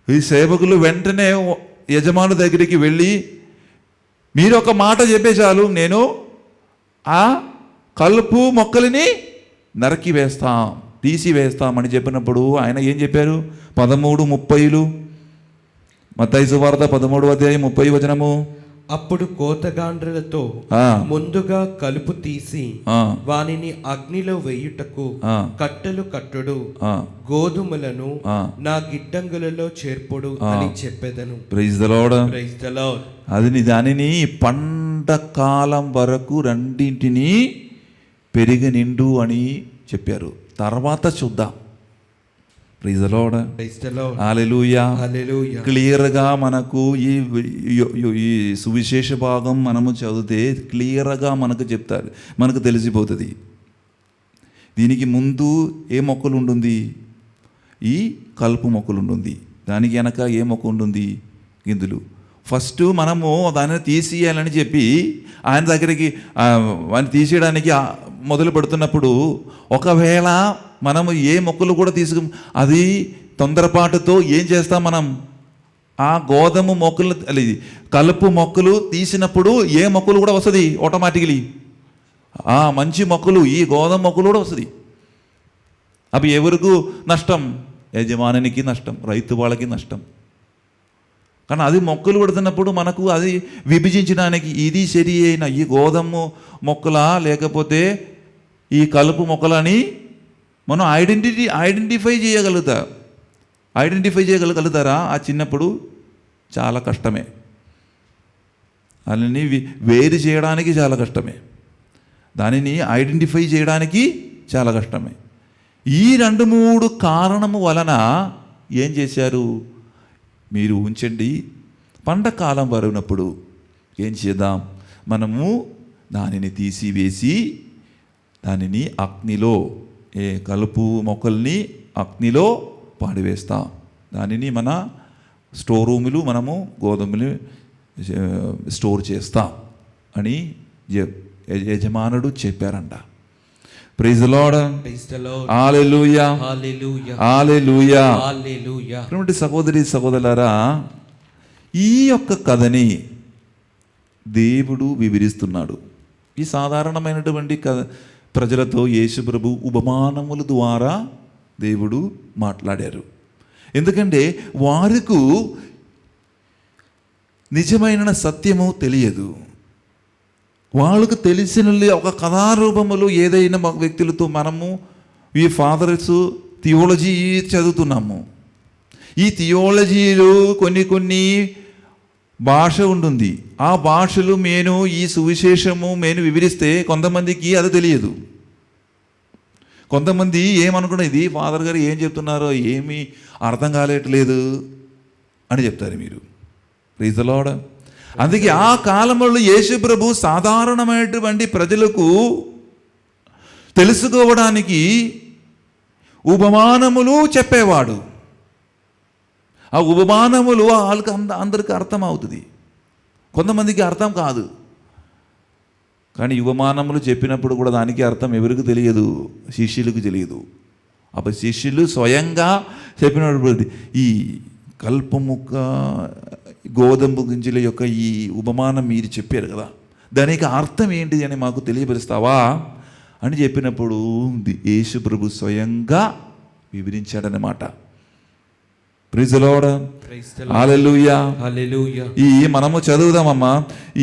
ఈ సేవకులు వెంటనే యజమాను దగ్గరికి వెళ్ళి, మీరు ఒక మాట చెప్పే చాలు, నేను ఆ కలుపు మొక్కలని తీసివేస్తామని చెప్పినప్పుడు ఆయన ఏం చెప్పారు? 13:30. మత్తయి సువార్త 13వ అధ్యాయం 30 వచనము. అప్పుడు కోతగాండ్రలతో ముందుగా కలుపు తీసి వానిని అగ్నిలో వేయుటకు కట్టెలు కట్టుడు, గోధుమలను నా గిడ్డంగులలో చేర్పుడు అని చెప్పెదను. Praise the lord. Praise the lord. దానిని పంట కాలం వరకు రెండింటిని పెరిగనిండు అని చెప్పారు. తర్వాత చూద్దాం. Praise the lord. Praise the lord. Hallelujah. Hallelujah. క్లియర్గా మనకు ఈ సువిశేష భాగం మనము చదివితే క్లియర్గా మనకు చెప్తారు, మనకు తెలిసిపోతుంది. దీనికి ముందు ఏ మొక్కలు ఉంటుంది? ఈ కలుపు మొక్కలు ఉంటుంది. దానికి వెనక ఏ మొక్క ఉంటుంది? గింజలు. ఫస్ట్ మనము దాన్ని తీసేయాలని చెప్పి ఆయన దగ్గరికి తీసేయడానికి మొదలు పెడుతున్నప్పుడు ఒకవేళ మనము ఏ మొక్కలు కూడా అది తొందరపాటుతో ఏం చేస్తాం, మనం ఆ గోధుమ మొక్కలు కలుపు మొక్కలు తీసినప్పుడు ఏ మొక్కలు కూడా వస్తుంది ఆటోమేటికలీ, ఆ మంచి మొక్కలు ఈ గోధుమ మొక్కలు కూడా వస్తుంది. అవి ఎవరికి నష్టం? యజమానికి నష్టం, రైతు వాళ్ళకి నష్టం. కానీ అది మొక్కలు పెడుతున్నప్పుడు మనకు అది విభజించడానికి ఇది సరి అయిన ఈ గోధుమ మొక్కలా లేకపోతే ఈ కలుపు మొక్కలని మనం ఐడెంటిఫై చేయగలుగుతారా? ఆ చిన్నప్పుడు చాలా కష్టమే. దానిని వేరు చేయడానికి చాలా కష్టమే, దానిని ఐడెంటిఫై చేయడానికి చాలా కష్టమే. ఈ 2-3 కారణము వలన ఏం చేశారు? మీరు ఉంచండి, పంట కాలం వరినప్పుడు ఏం చేద్దాం, మనము దానిని తీసివేసి దానిని అగ్నిలో కలుపు మొక్కల్ని అగ్నిలో పాడివేస్తాం. దానిని మన స్టోర్ రూములు మనము గోధుమలు స్టోర్ చేస్తాం అని యజమానుడు చెప్పారంట. Praise the lord. Praise the Lord. హల్లెలూయా. Hallelujah. హల్లెలూయా. Hallelujah. సహోదరి సహోదరులారా, ఈ యొక్క కథని దేవుడు వివరిస్తున్నాడు. ఈ సాధారణమైనటువంటి ప్రజలతో యేసు ప్రభు ఉపమానముల ద్వారా దేవుడు మాట్లాడారు. ఎందుకంటే వారికి నిజమైన సత్యము తెలియదు. వాళ్ళకు తెలిసిన ఒక కథారూపములు ఏదైనా వ్యక్తులతో మనము ఈ ఫాదర్స్ థియాలజీ చదువుతున్నాము. ఈ థియాలజీలో కొన్ని భాష ఉంటుంది. ఆ భాషలు నేను ఈ సువిశేషము నేను వివరిస్తే కొంతమందికి అది తెలియదు. కొంతమంది ఏమనుకున్నా, ఇది ఫాదర్ గారు ఏం చెప్తున్నారో ఏమీ అర్థం కాలేట్లేదు అని చెప్తారు మీరు. Praise the Lord. అందుకే ఆ కాలంలో యేసు ప్రభు సాధారణమైనటువంటి ప్రజలకు తెలుసుకోవడానికి ఉపమానములు చెప్పేవాడు. ఆ ఉపమానములు వాళ్ళకి అందరికీ అర్థం అవుతుంది, కొంతమందికి అర్థం కాదు. కానీ ఉపమానములు చెప్పినప్పుడు కూడా దానికి అర్థం ఎవరికి తెలియదు, శిష్యులకు తెలియదు. అప్పుడు శిష్యులు స్వయంగా చెప్పినప్పుడు ఈ కల్పముక్క గోధుమ గింజల యొక్క ఈ ఉపమానం మీరు చెప్పారు కదా, దానికి అర్థం ఏంటి అని మాకు తెలియపరుస్తావా అని చెప్పినప్పుడు యేసు ప్రభు స్వయంగా వివరించాడనమాట. Praise the lord, hallelujah. హల్లెలూయా. ఈ మనము చదువుదామమ్మా,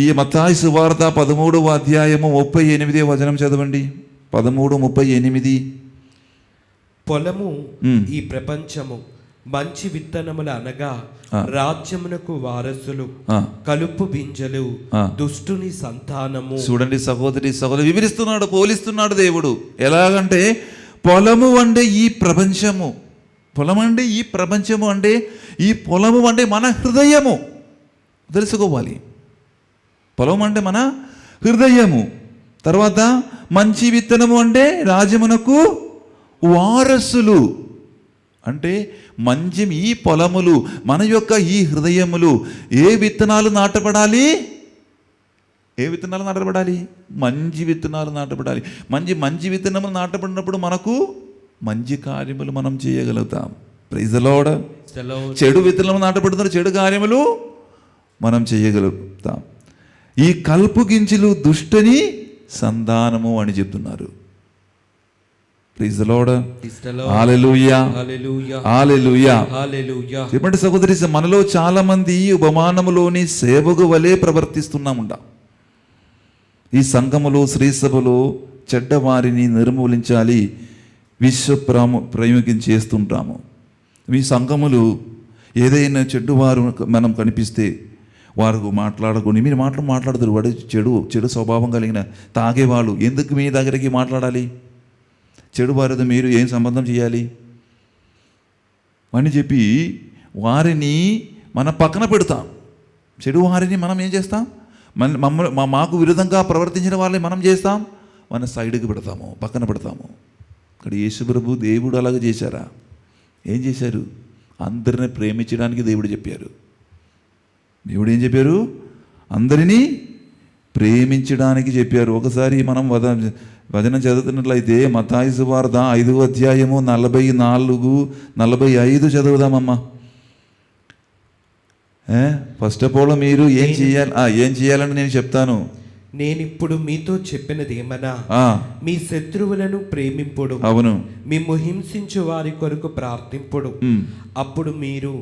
ఈ మత్తయి సువార్త 13వ అధ్యాయము 38వ వచనం చదవండి. 13:38. పొలము ఈ ప్రపంచము, మంచి విత్తనములు అనగా రాజ్యమునకు వారసులు, కలుపు గింజలు దుష్టుని సంతానము. చూడండి సహోదరి వివరిస్తున్నాడు, పోలిస్తున్నాడు దేవుడు. ఎలాగంటే పొలము అంటే ఈ ప్రపంచము, పొలం అంటే ఈ ప్రపంచము అంటే ఈ పొలము అంటే మన హృదయము తెలుసుకోవాలి. పొలం అంటే మన హృదయము. తర్వాత మంచి విత్తనము అంటే రాజ్యమునకు వారసులు. అంటే మంచి ఈ పొలములు మన యొక్క ఈ హృదయములు ఏ విత్తనాలు నాటబడాలి? ఏ విత్తనాలు నాటబడాలి? మంచి విత్తనాలు నాటబడాలి. మంచి విత్తనములు నాటబడినప్పుడు మనకు మంచి కార్యములు మనం చేయగలుగుతాం. Praise the Lord. చెడు విత్తనములు నాటబడుతున్న చెడు కార్యములు మనం చేయగలుగుతాం. ఈ కలుపు గింజలు దుష్టుని సంతానము అని చెప్తున్నారు. Praise the lord. Hallelujah. Hallelujah. Hallelujah. చెప్పండి సహోదరి, మనలో చాలా మంది ఉపమానములోని సేవకు వలె ప్రవర్తిస్తున్నాముండ. ఈ సంఘములో శ్రీసభలో చెడ్డవారిని నిర్మూలించాలి ప్రయోగం చేస్తుంటాము. ఈ సంఘములు ఏదైనా చెడ్డువారు మనం కనిపిస్తే వారు మాట్లాడకుండా మీరు మాట్లాడుతారు. వాడు చెడు స్వభావం కలిగిన తాగేవాళ్ళు ఎందుకు మీ దగ్గరికి మాట్లాడాలి? చెడు వారితో మీరు ఏం సంబంధం చేయాలి అని చెప్పి వారిని మన పక్కన పెడతాం. చెడు వారిని మనం ఏం చేస్తాం? మాకు విరుద్ధంగా ప్రవర్తించిన వాళ్ళని మనం చేస్తాం, మన సైడ్కి పెడతాము, పక్కన పెడతాము. ఇక్కడ యేసు ప్రభు దేవుడు అలాగే చేశారా? ఏం చేశారు? అందరిని ప్రేమించడానికి దేవుడు చెప్పారు. దేవుడు ఏం చెప్పారు? అందరినీ ప్రేమించడానికి చెప్పారు. ఒకసారి మనం వచనం చదువుతున్నట్లయితే మత్తయి సువార్త 5వ అధ్యాయము 44, 45 చదువుదామమ్మా. ఫస్ట్ ఆఫ్ ఆల్ మీరు ఏం చేయాలని నేను చెప్తాను. నేనిప్పుడు మీతో చెప్పినది ఏమన్నా, మీ శత్రువులను ప్రేమింపుడు, అవును, మిమ్ము హింసించు వారి కొరకు ప్రార్థింపుడు, అప్పుడు మీరు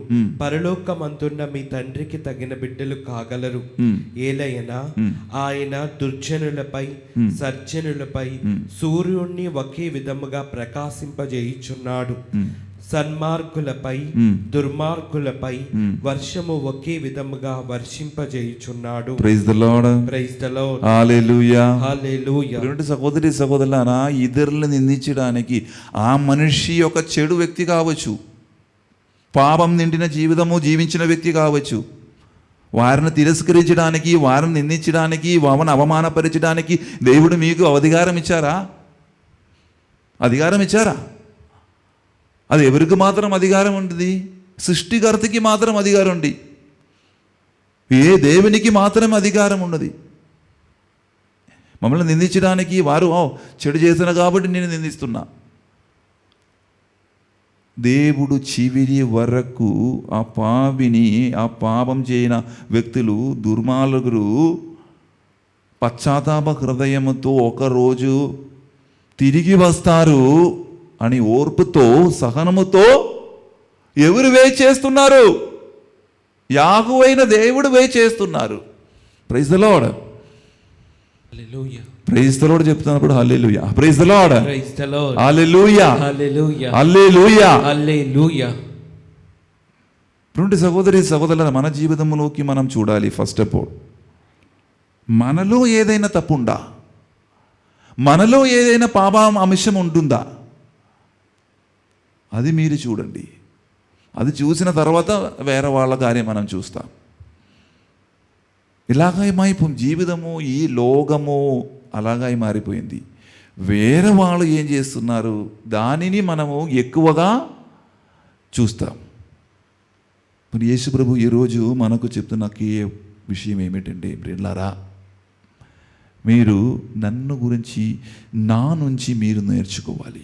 పరలోకమందున్న మీ తండ్రికి తగిన బిడ్డలు కాగలరు. ఏలైనా ఆయన దుర్జనులపై సజ్జనులపై సూర్యుణ్ణి ఒకే విధముగా ప్రకాశింపజేయుచున్నాడు. సన్మార్గులపై దుర్మార్గులపై వర్షము ఒకే విధముగా వర్షింపజేయుచున్నాడు. Praise the lord. Praise the lord. Hallelujah. Hallelujah. సహోదరి సహోదరులారా, ఇతరులను నిందించడానికి ఆ మనిషి ఒక చెడు వ్యక్తి కావచ్చు, పాపం నిండిన జీవితము జీవించిన వ్యక్తి కావచ్చు, వారిని తిరస్కరించడానికి, వారిని నిందించడానికి, వారిని అవమానపరచడానికి దేవుడు మీకు అధికారం ఇచ్చారా? అధికారం ఇచ్చారా? అది ఎవరికి మాత్రం అధికారం ఉంటుంది? సృష్టికర్తకి మాత్రం అధికారం ఉంది. ఏ దేవునికి మాత్రం అధికారం ఉన్నది. మమ్మల్ని నిందించడానికి వారు చెడు చేసిన కాబట్టి నేను నిందిస్తున్నా. దేవుడు చివరి వరకు ఆ పాపం చేయని వ్యక్తులు, దుర్మార్గులు పశ్చాత్తాప హృదయముతో ఒకరోజు తిరిగి వస్తారు అని ఓర్పుతో, సహనముతో ఎవరు వెయిట్ చేస్తున్నారు? యాహోవైన దేవుడు వెయిట్ చేస్తున్నారు. Praise the lord. Hallelujah. Praise the lord చెప్తున్నప్పుడు hallelujah. Praise the lord. Praise the lord. Hallelujah. Hallelujah. Hallelujah. Hallelujah. సహోదరి సహోదరుల, మన జీవితంలోకి మనం చూడాలి. ఫస్ట్ ఆఫ్ ఆల్ మనలో ఏదైనా తప్పుందా? మనలో ఏదైనా పాపం అంశం ఉంటుందా? అది మీరు చూడండి. అది చూసిన తర్వాత వేరే వాళ్ళ కార్యం మనం చూస్తాం. ఇలాగ జీవితము, ఈ లోకము అలాగ మారిపోయింది. వేరే వాళ్ళు ఏం చేస్తున్నారు దానిని మనము ఎక్కువగా చూస్తాం. మరి యేసు ప్రభు ఈరోజు మనకు చెప్తున్న విషయం ఏమిటంటే, ప్రియులారా, మీరు నన్ను గురించి, నా నుంచి మీరు నేర్చుకోవాలి.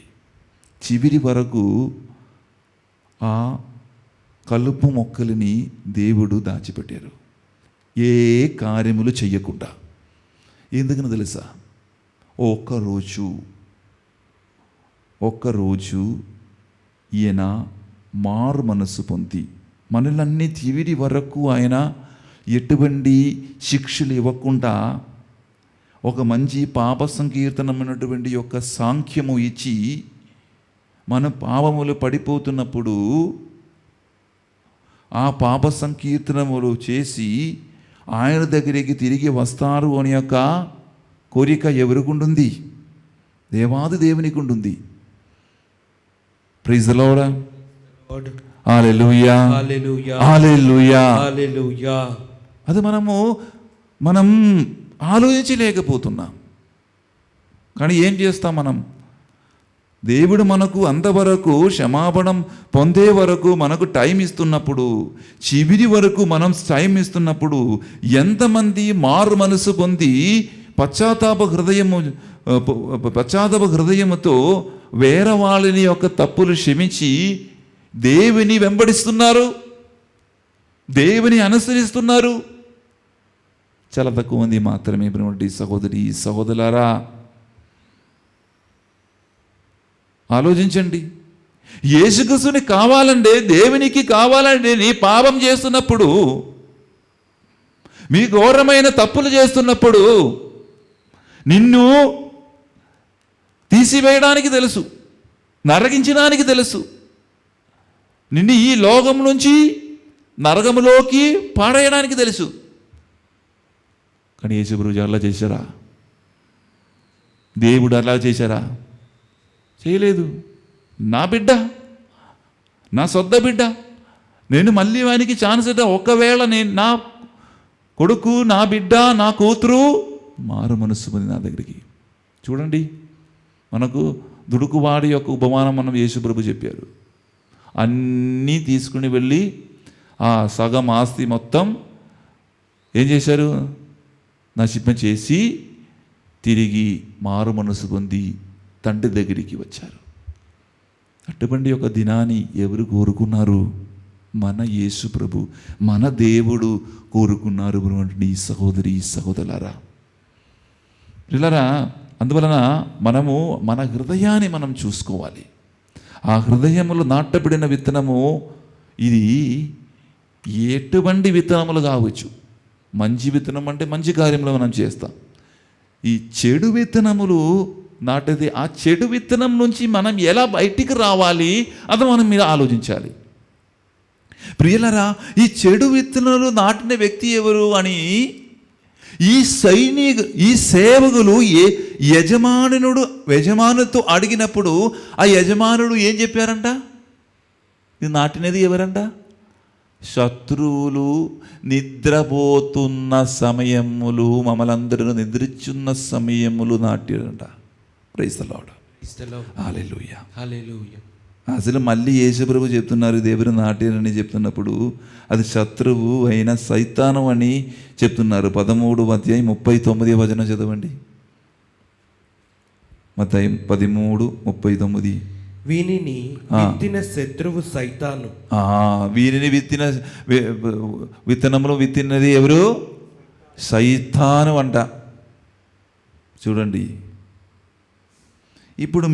చివరి వరకు ఆ కలుపు మొక్కలని దేవుడు దాచిపెట్టారు, ఏ కార్యములు చెయ్యకుండా. ఎందుకని తెలుసా? ఒక్కరోజు ఈయన మారు మనస్సు పొంది మనలన్నీ చివరి వరకు ఆయన ఎటువంటి శిక్షలు ఇవ్వకుండా ఒక మంచి పాప సంకీర్తనమైనటువంటి యొక్క సాంఖ్యము ఇచ్చి, మన పాపములు పడిపోతున్నప్పుడు ఆ పాప సంకీర్తనములు చేసి ఆయన దగ్గరికి తిరిగి వస్తారు అని యొక్క కోరిక ఎవరికుంటుంది? దేవాది దేవునికి ఉంటుంది. Praise the lord. Hallelujah, hallelujah, hallelujah, hallelujah. అది మనం ఆలోచించలేకపోతున్నాం. కానీ ఏం చేస్తాం మనం? దేవుడు మనకు అంతవరకు క్షమాపణం పొందే వరకు మనకు టైం ఇస్తున్నప్పుడు, చివరి వరకు మనం టైం ఇస్తున్నప్పుడు, ఎంతమంది మారు మనసు పొంది పశ్చాత్తాప హృదయముతో వేరే వాళ్ళని యొక్క తప్పులు క్షమించి దేవుని వెంబడిస్తున్నారు, దేవుని అనుసరిస్తున్నారు? చాలా తక్కువ మంది మాత్రమే. సహోదరి సహోదరులారా, ఆలోచించండి. యేసుక్రీస్తుని కావాలంటే, దేవునికి కావాలంటే, నీ పాపం చేస్తున్నప్పుడు, మీ ఘోరమైన తప్పులు చేస్తున్నప్పుడు నిన్ను తీసివేయడానికి తెలుసు, నరకించడానికి తెలుసు, నిన్ను ఈ లోకం నుంచి నరకములోకి పాడేయడానికి తెలుసు. కానీ యేసు ప్రభువు అలా చేశారా? దేవుడు అలా చేశారా? చేయలేదు. నా బిడ్డ, నా సొంత బిడ్డ, నేను మళ్ళీ వానికి ఛాన్స్ ఇద్దా. ఒకవేళ నేను, నా కొడుకు, నా బిడ్డ, నా కూతురు మారు మనస్సు పొంది నా దగ్గరికి, చూడండి, మనకు దుడుకువాడి యొక్క ఉపమానం మనం యేసు ప్రభు చెప్పారు. అన్నీ తీసుకుని వెళ్ళి ఆ సగం ఆస్తి మొత్తం ఏం చేశారు? నశింప చేసి తిరిగి మారు మనసు పొంది తండ్రి దగ్గరికి వచ్చారు. అటువంటి ఒక దినాన్ని ఎవరు కోరుకున్నారు? మన యేసు ప్రభు, మన దేవుడు కోరుకున్నారు. ఈ సహోదరి సహోదరులారా, పిల్లరా, అందువలన మనము మన హృదయాన్ని మనం చూసుకోవాలి. ఆ హృదయములో నాటబడిన విత్తనము, ఇది ఎటువంటి విత్తనములు కావచ్చు. మంచి విత్తనం అంటే మంచి కార్యములు మనం చేస్తాం. ఈ చెడు విత్తనములు నాటితే ఆ చెడు విత్తనం నుంచి మనం ఎలా బయటికి రావాలి అది మనం మీద ఆలోచించాలి. ప్రియులరా, ఈ చెడు విత్తనాలు నాటిన వ్యక్తి ఎవరు అని ఈ సేవకులు యజమానుతో అడిగినప్పుడు ఆ యజమానుడు ఏం చెప్పారంట? ఇది నాటినది ఎవరంట? శత్రువులు నిద్రపోతున్న సమయములు, మమ్మలందరూ నిద్రించున్న సమయములు నాటారంట. Praise the lord. Hallelujah, hallelujah. అసలు మళ్ళీ యేసు ప్రభు చెప్తున్నారు, దేవుడు నాటారని చెప్తున్నప్పుడు అది శత్రువు అయిన సైతాను అని చెప్తున్నారు. 13:39 చదవండి. మత్తయి 13:39. వీనిని విత్తిన శత్రువు సైతాను. వీరిని విత్తనములు విత్తినది ఎవరు? సైతాను అంట. చూడండి, ఇప్పుడు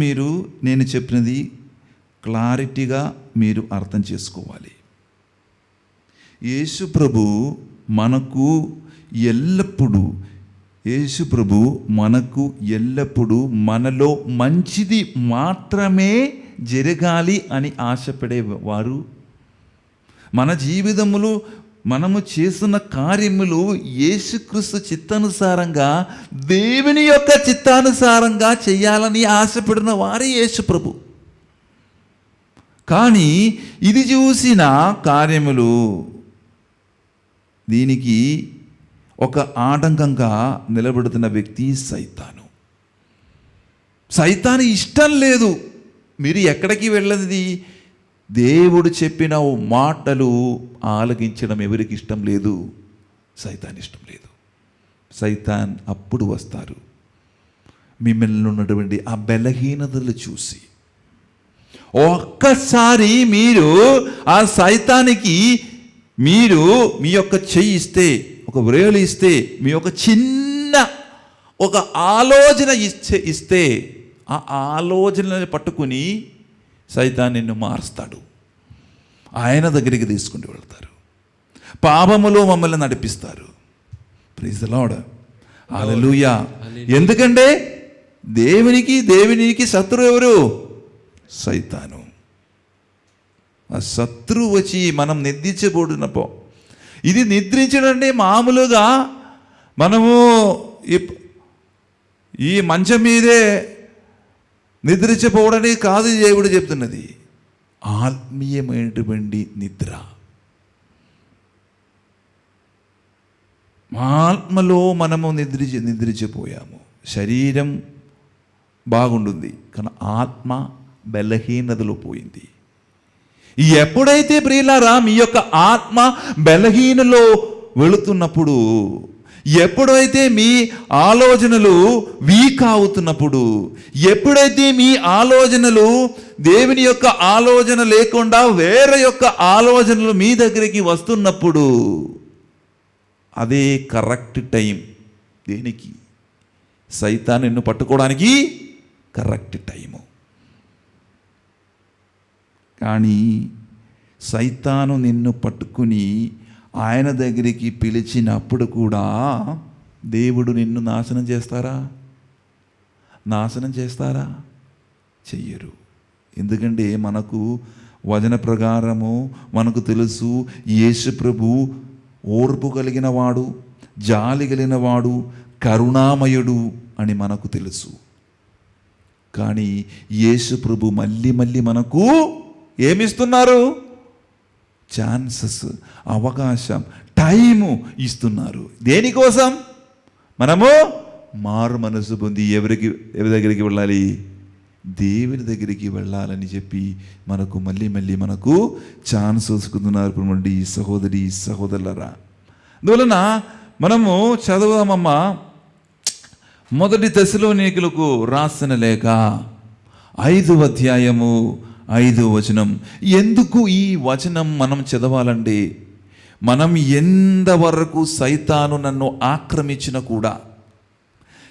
నేను చెప్పినది క్లారిటీగా మీరు అర్థం చేసుకోవాలి. యేసు ప్రభు మనకు ఎల్లప్పుడూ మనలో మంచిది మాత్రమే జరగాలి అని ఆశపడేవారు. మన జీవితములు, మనము చేస్తున్న కార్యములు యేసుక్రీస్తు చిత్తానుసారంగా, దేవుని యొక్క చిత్తానుసారంగా చేయాలని ఆశపడిన వారే యేసు ప్రభు. కానీ ఇది చూసిన కార్యములు దీనికి ఒక ఆటంకంగా నిలబడుతున్న వ్యక్తి సైతాను. సైతాను ఇష్టం లేదు మీరు ఎక్కడికి వెళ్ళది, దేవుడు చెప్పిన మాటలు ఆలకించడం ఎవరికి ఇష్టం లేదు? సైతాన్ ఇష్టం లేదు. సైతాన్ అప్పుడు వస్తారు మిమ్మల్ని ఉన్నటువంటి ఆ బలహీనతలు చూసి. ఒక్కసారి మీరు ఆ సైతానికి మీరు మీ యొక్క చెయ్యి ఇస్తే, ఒక వ్రేలు ఇస్తే, మీ యొక్క చిన్న ఒక ఆలోచన ఇస్తే ఆ ఆలోచనని పట్టుకుని సైతాన్ నిన్ను మారుస్తాడు. ఆయన దగ్గరికి తీసుకుని వెళ్తారు. పాపములో మమ్మల్ని నడిపిస్తారు. Praise the lord. హల్లెలూయా. ఎందుకంటే దేవునికి శత్రువు ఎవరు? సైతాను. ఆ శత్రువు వచ్చి మనం నిద్రించబోడినపో, ఇది నిద్రించడంటే మామూలుగా మనము ఈ మంచం మీదే నిద్రించపోవడానికి కాదు దేవుడు చెప్తున్నది. ఆత్మీయమైనటువంటి నిద్ర. ఆత్మలో మనము నిద్రించిపోయాము. శరీరం బాగుంటుంది కానీ ఆత్మ బలహీనతలో పోయింది. ఎప్పుడైతే ప్రియులారా మీ యొక్క ఆత్మ బలహీనలో వెళుతున్నప్పుడు, ఎప్పుడైతే మీ ఆలోచనలు వీక్ అవుతున్నప్పుడు, ఎప్పుడైతే మీ ఆలోచనలు దేవుని యొక్క ఆలోచన లేకుండా వేరే యొక్క ఆలోచనలు మీ దగ్గరికి వస్తున్నప్పుడు, అదే కరెక్ట్ టైం. దేనికి? సైతాన్ నిన్ను పట్టుకోవడానికి కరెక్ట్ టైము. కానీ సైతాను నిన్ను పట్టుకుని ఆయన దగ్గరికి పిలిచినప్పుడు కూడా దేవుడు నిన్ను నాశనం చేస్తారా? నాశనం చేస్తారా? చెయ్యరు. ఎందుకంటే మనకు వచన ప్రకారము మనకు తెలుసు, యేసు ప్రభు ఓర్పు కలిగిన వాడు, జాలి కలిగిన వాడు, కరుణామయుడు అని మనకు తెలుసు. కానీ యేసు ప్రభు మళ్ళీ మనకు ఏమిస్తున్నారు? ఛాన్సెస్, అవకాశం, టైము ఇస్తున్నారు. దేనికోసం? మనము మారు మనసు పొంది ఎవరి దగ్గరికి వెళ్ళాలి? దేవుని దగ్గరికి వెళ్ళాలని చెప్పి మనకు మళ్ళీ మనకు ఛాన్స్ వస్తున్నారు. ఈ సహోదరి సహోదరులరా, అందువలన మనము చదవమమ్మా మొదటి తెస్సలోనికీయులకు రాసిన లేఖ 5వ అధ్యాయము 5వ వచనం. ఎందుకు ఈ వచనం మనం చదవాలంటే, మనం ఎంతవరకు సైతాను నన్ను ఆక్రమించిన కూడా,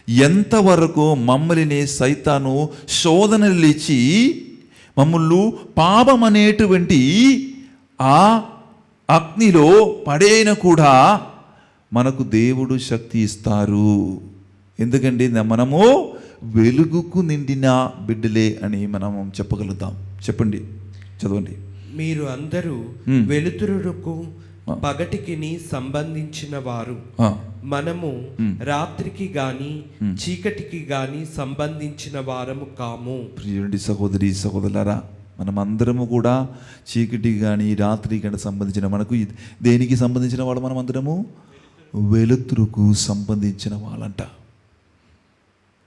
ఎంతవరకు మమ్మల్ని సైతాను శోధనలు ఇచ్చి మమ్మల్ని పాపం అనేటువంటి ఆ అగ్నిలో పడేన కూడా మనకు దేవుడు శక్తి ఇస్తారు. ఎందుకంటే మనము వెలుగుకు నిండిన బిడ్డలే అని మనం చెప్పగలుగుతాం. చెప్పండి, చదవండి. మీరు అందరూ వెలుతురుకు పగటికిని సంబంధించిన వారు. మనము రాత్రికి గాని చీకటికి గాని సంబంధించిన వారము కాము. ప్రియుడి సహోదరి సహోదరులారా, మనమందరము కూడా చీకటికి కానీ రాత్రికి కానీ సంబంధించిన, మనకు దేనికి సంబంధించిన వాళ్ళు? మనం అందరము వెలుతురుకు సంబంధించిన వాళ్ళంట.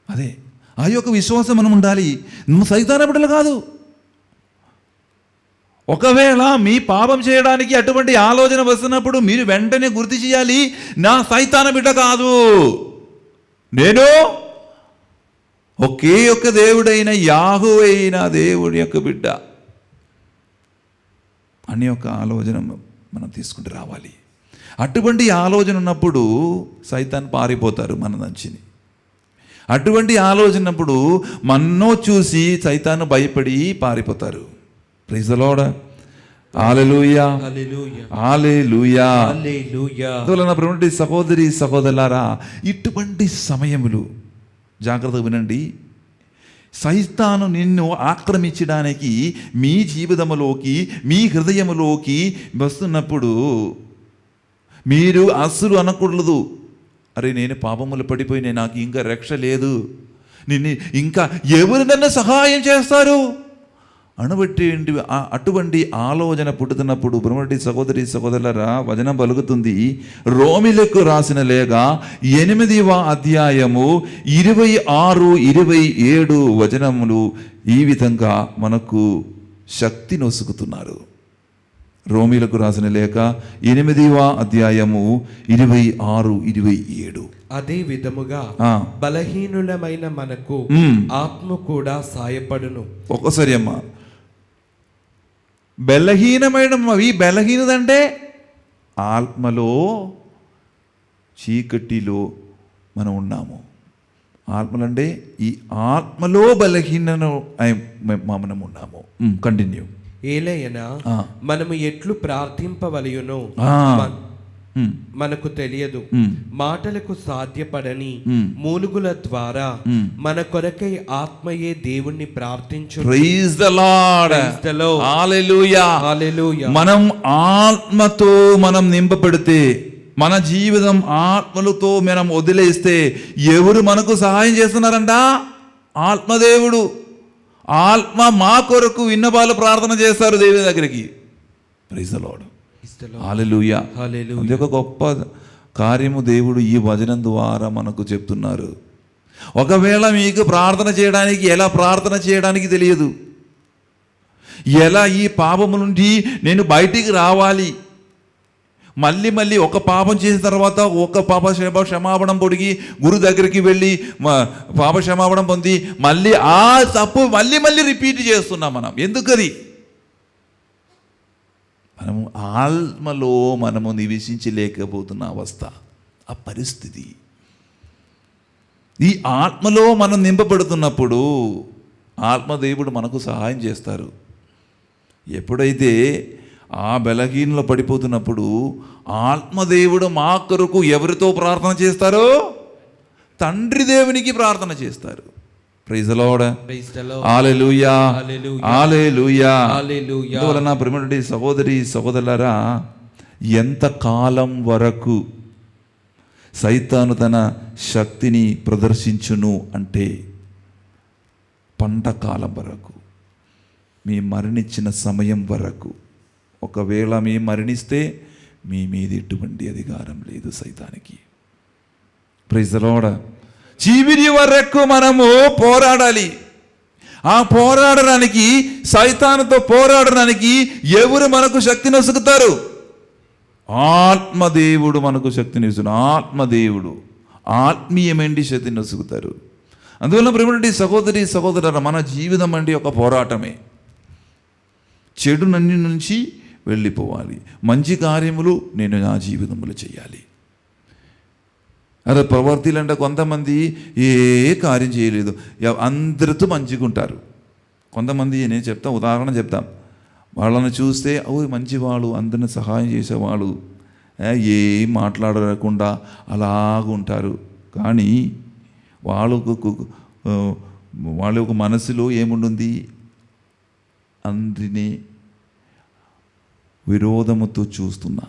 అదే ఆ యొక్క విశ్వాసం మనం ఉండాలి. నువ్వు సైతాన బిడ్డలు కాదు. ఒకవేళ మీ పాపం చేయడానికి అటువంటి ఆలోచన వస్తున్నప్పుడు మీరు వెంటనే గుర్తు చేయాలి, నా సైతాన బిడ్డ కాదు, నేను ఒకే ఒక్క దేవుడైన యాహోవా అయిన దేవుడి యొక్క బిడ్డ అనే ఒక ఆలోచన మనం తీసుకుంటూ రావాలి. అటువంటి ఆలోచన ఉన్నప్పుడు సైతాన్ పారిపోతారు మన నంచిని. అటువంటి ఆలోచన ఉన్నప్పుడు మన్నో చూసి సైతాను భయపడి పారిపోతారు. Praise the lord. Hallelujah, hallelujah, hallelujah, hallelujah. అందువలన ప్రియమైన సహోదరి సహోదరులారా, ఇటువంటి సమయములు జాగ్రత్తగా వినండి. సైతాను నిన్ను ఆక్రమించడానికి మీ జీవితంలోకి, మీ హృదయములోకి వస్తున్నప్పుడు మీరు అస్సలు అనకూడదు, అరే నేను పాపములు పడిపోయి నాకు ఇంకా రక్ష లేదు, నిన్ను ఇంకా ఎవరు నన్ను సహాయం చేస్తారు అనబట్టి అటువంటి ఆలోచన పుట్టుతున్నప్పుడు బ్రహ్మటి సహోదరి సహోదరులరా, వచనం పలుకుతుంది. రోమిలకు రాసిన లేఖ 8వ అధ్యాయము 26, 27 వచనములు ఈ విధంగా మనకు శక్తి నొసుగుతున్నారు. రోమీలకు రాసిన లేఖ 8వ అధ్యాయము 26, 27. అదే విధముగా బలహీనులమైన మనకు ఆత్మ కూడా సాయపడును. ఒక్కసారి అమ్మా, బలహీనదంటే ఆత్మలో చీకటిలో మనం ఉన్నాము. ఆత్మలంటే ఈ ఆత్మలో మనం ఉన్నాము. కంటిన్యూ. ఏలయనా మనము ఎట్లు ప్రార్థింపవలయునో మనకు తెలియదు. మాటలకు సాధ్యపడని మూలుగుల ద్వారా మన కొరకై ఆత్మయే దేవుణ్ణి ప్రార్థించు. Praise the lord. Hallelujah. Hallelujah. మనం ఆత్మతో మనం నింపబడితే, మన జీవితం ఆత్మలతో మనం వదిలేస్తే ఎవరు మనకు సహాయం చేస్తున్నారంట? ఆత్మదేవుడు. ఆత్మ మా కొరకు విన్నపాలు ప్రార్థన చేస్తారు దేవుని దగ్గరికి. Praise the lord. హల్లెలూయా. అది ఒక గొప్ప కార్యము దేవుడు ఈ వచనం ద్వారా మనకు చెప్తున్నారు. ఒకవేళ మీకు ప్రార్థన చేయడానికి, ఎలా ప్రార్థన చేయడానికి తెలియదు, ఎలా ఈ పాపము నుండి నేను బయటికి రావాలి, మళ్ళీ ఒక పాపం చేసిన తర్వాత ఒక క్షమాపణం పొడిగి గురు దగ్గరికి వెళ్ళి పాప క్షమాపణం పొంది మళ్ళీ ఆ తప్పు మళ్ళీ రిపీట్ చేస్తున్నాం మనం. ఎందుకది? మనము ఆత్మలో మనము నివసించలేకపోతున్న అవస్థ, ఆ పరిస్థితి. ఈ ఆత్మలో మనం నింపబడుతున్నప్పుడు ఆత్మదేవుడు మనకు సహాయం చేస్తారు. ఎప్పుడైతే ఆ బలహీనలో పడిపోతున్నప్పుడు ఆత్మదేవుడు మా కొరకు ఎవరితో ప్రార్థన చేస్తారో తండ్రి దేవునికి ప్రార్థన చేస్తారు. Praise the lord. Hallelujah. Hallelujah. అందువలన ప్రియమైన సహోదరి సహోదరులారా, ఎంత కాలం వరకు సైతాను తన శక్తిని ప్రదర్శించును అంటే పంటకాలం వరకు, మీ మరణించిన సమయం వరకు. ఒకవేళ మీ మరణిస్తే మీ మీద ఎటువంటి అధికారం లేదు సైతానికి. Praise the lord. చివరి వరకు మనము పోరాడాలి. ఆ పోరాడడానికి, సైతానుతో పోరాడడానికి ఎవరు మనకు శక్తిని వసుకుతారు? ఆత్మదేవుడు మనకు శక్తిని ఇస్తున్న ఆత్మదేవుడు ఆత్మీయమైన శక్తిని వసుకుతారు. అందువల్ల ప్రియమైన సహోదరి సహోదరులారా, మన జీవితం అంటే ఒక పోరాటమే. చెడు నన్ను నుంచి వెళ్ళిపోవాలి, మంచి కార్యములు నేను నా జీవితంలో చేయాలి. అదే ప్రవర్తిలు అంటే కొంతమంది ఏ కార్యం చేయలేదు, అందరితో మంచిగా ఉంటారు. కొంతమంది నేను ఉదాహరణ చెప్తాం, వాళ్ళని చూస్తే మంచివాళ్ళు, అందరిని సహాయం చేసేవాళ్ళు, ఏం మాట్లాడకుండా అలాగుంటారు. కానీ వాళ్ళ యొక్క మనసులో ఏముంటుంది? అందరినీ విరోధముతో చూస్తున్నా,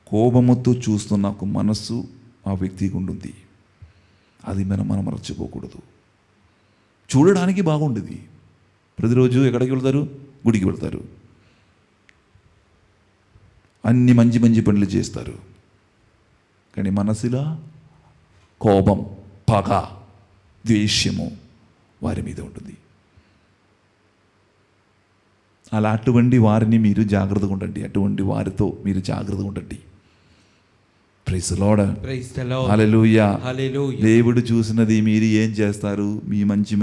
కోపముతో చూస్తున్న ఒక మనస్సు ఆ వ్యక్తికి ఉంటుంది. అది మనం మర్చిపోకూడదు. చూడడానికి బాగుండేది, ప్రతిరోజు ఎక్కడికి వెళ్తారు? గుడికి వెళ్తారు, అన్ని మంచి పనులు చేస్తారు. కానీ మనసులో కోపం, పగ, ద్వేషము వారి మీద ఉంటుంది. అటువంటి వారిని మీరు జాగ్రత్తగా ఉండండి, అటువంటి వారితో మీరు జాగ్రత్తగా ఉండండి. Praise the lord. హల్లెలూయా. దేవుడు చూసినది మీరు ఏం చేస్తారు? మీ మంచి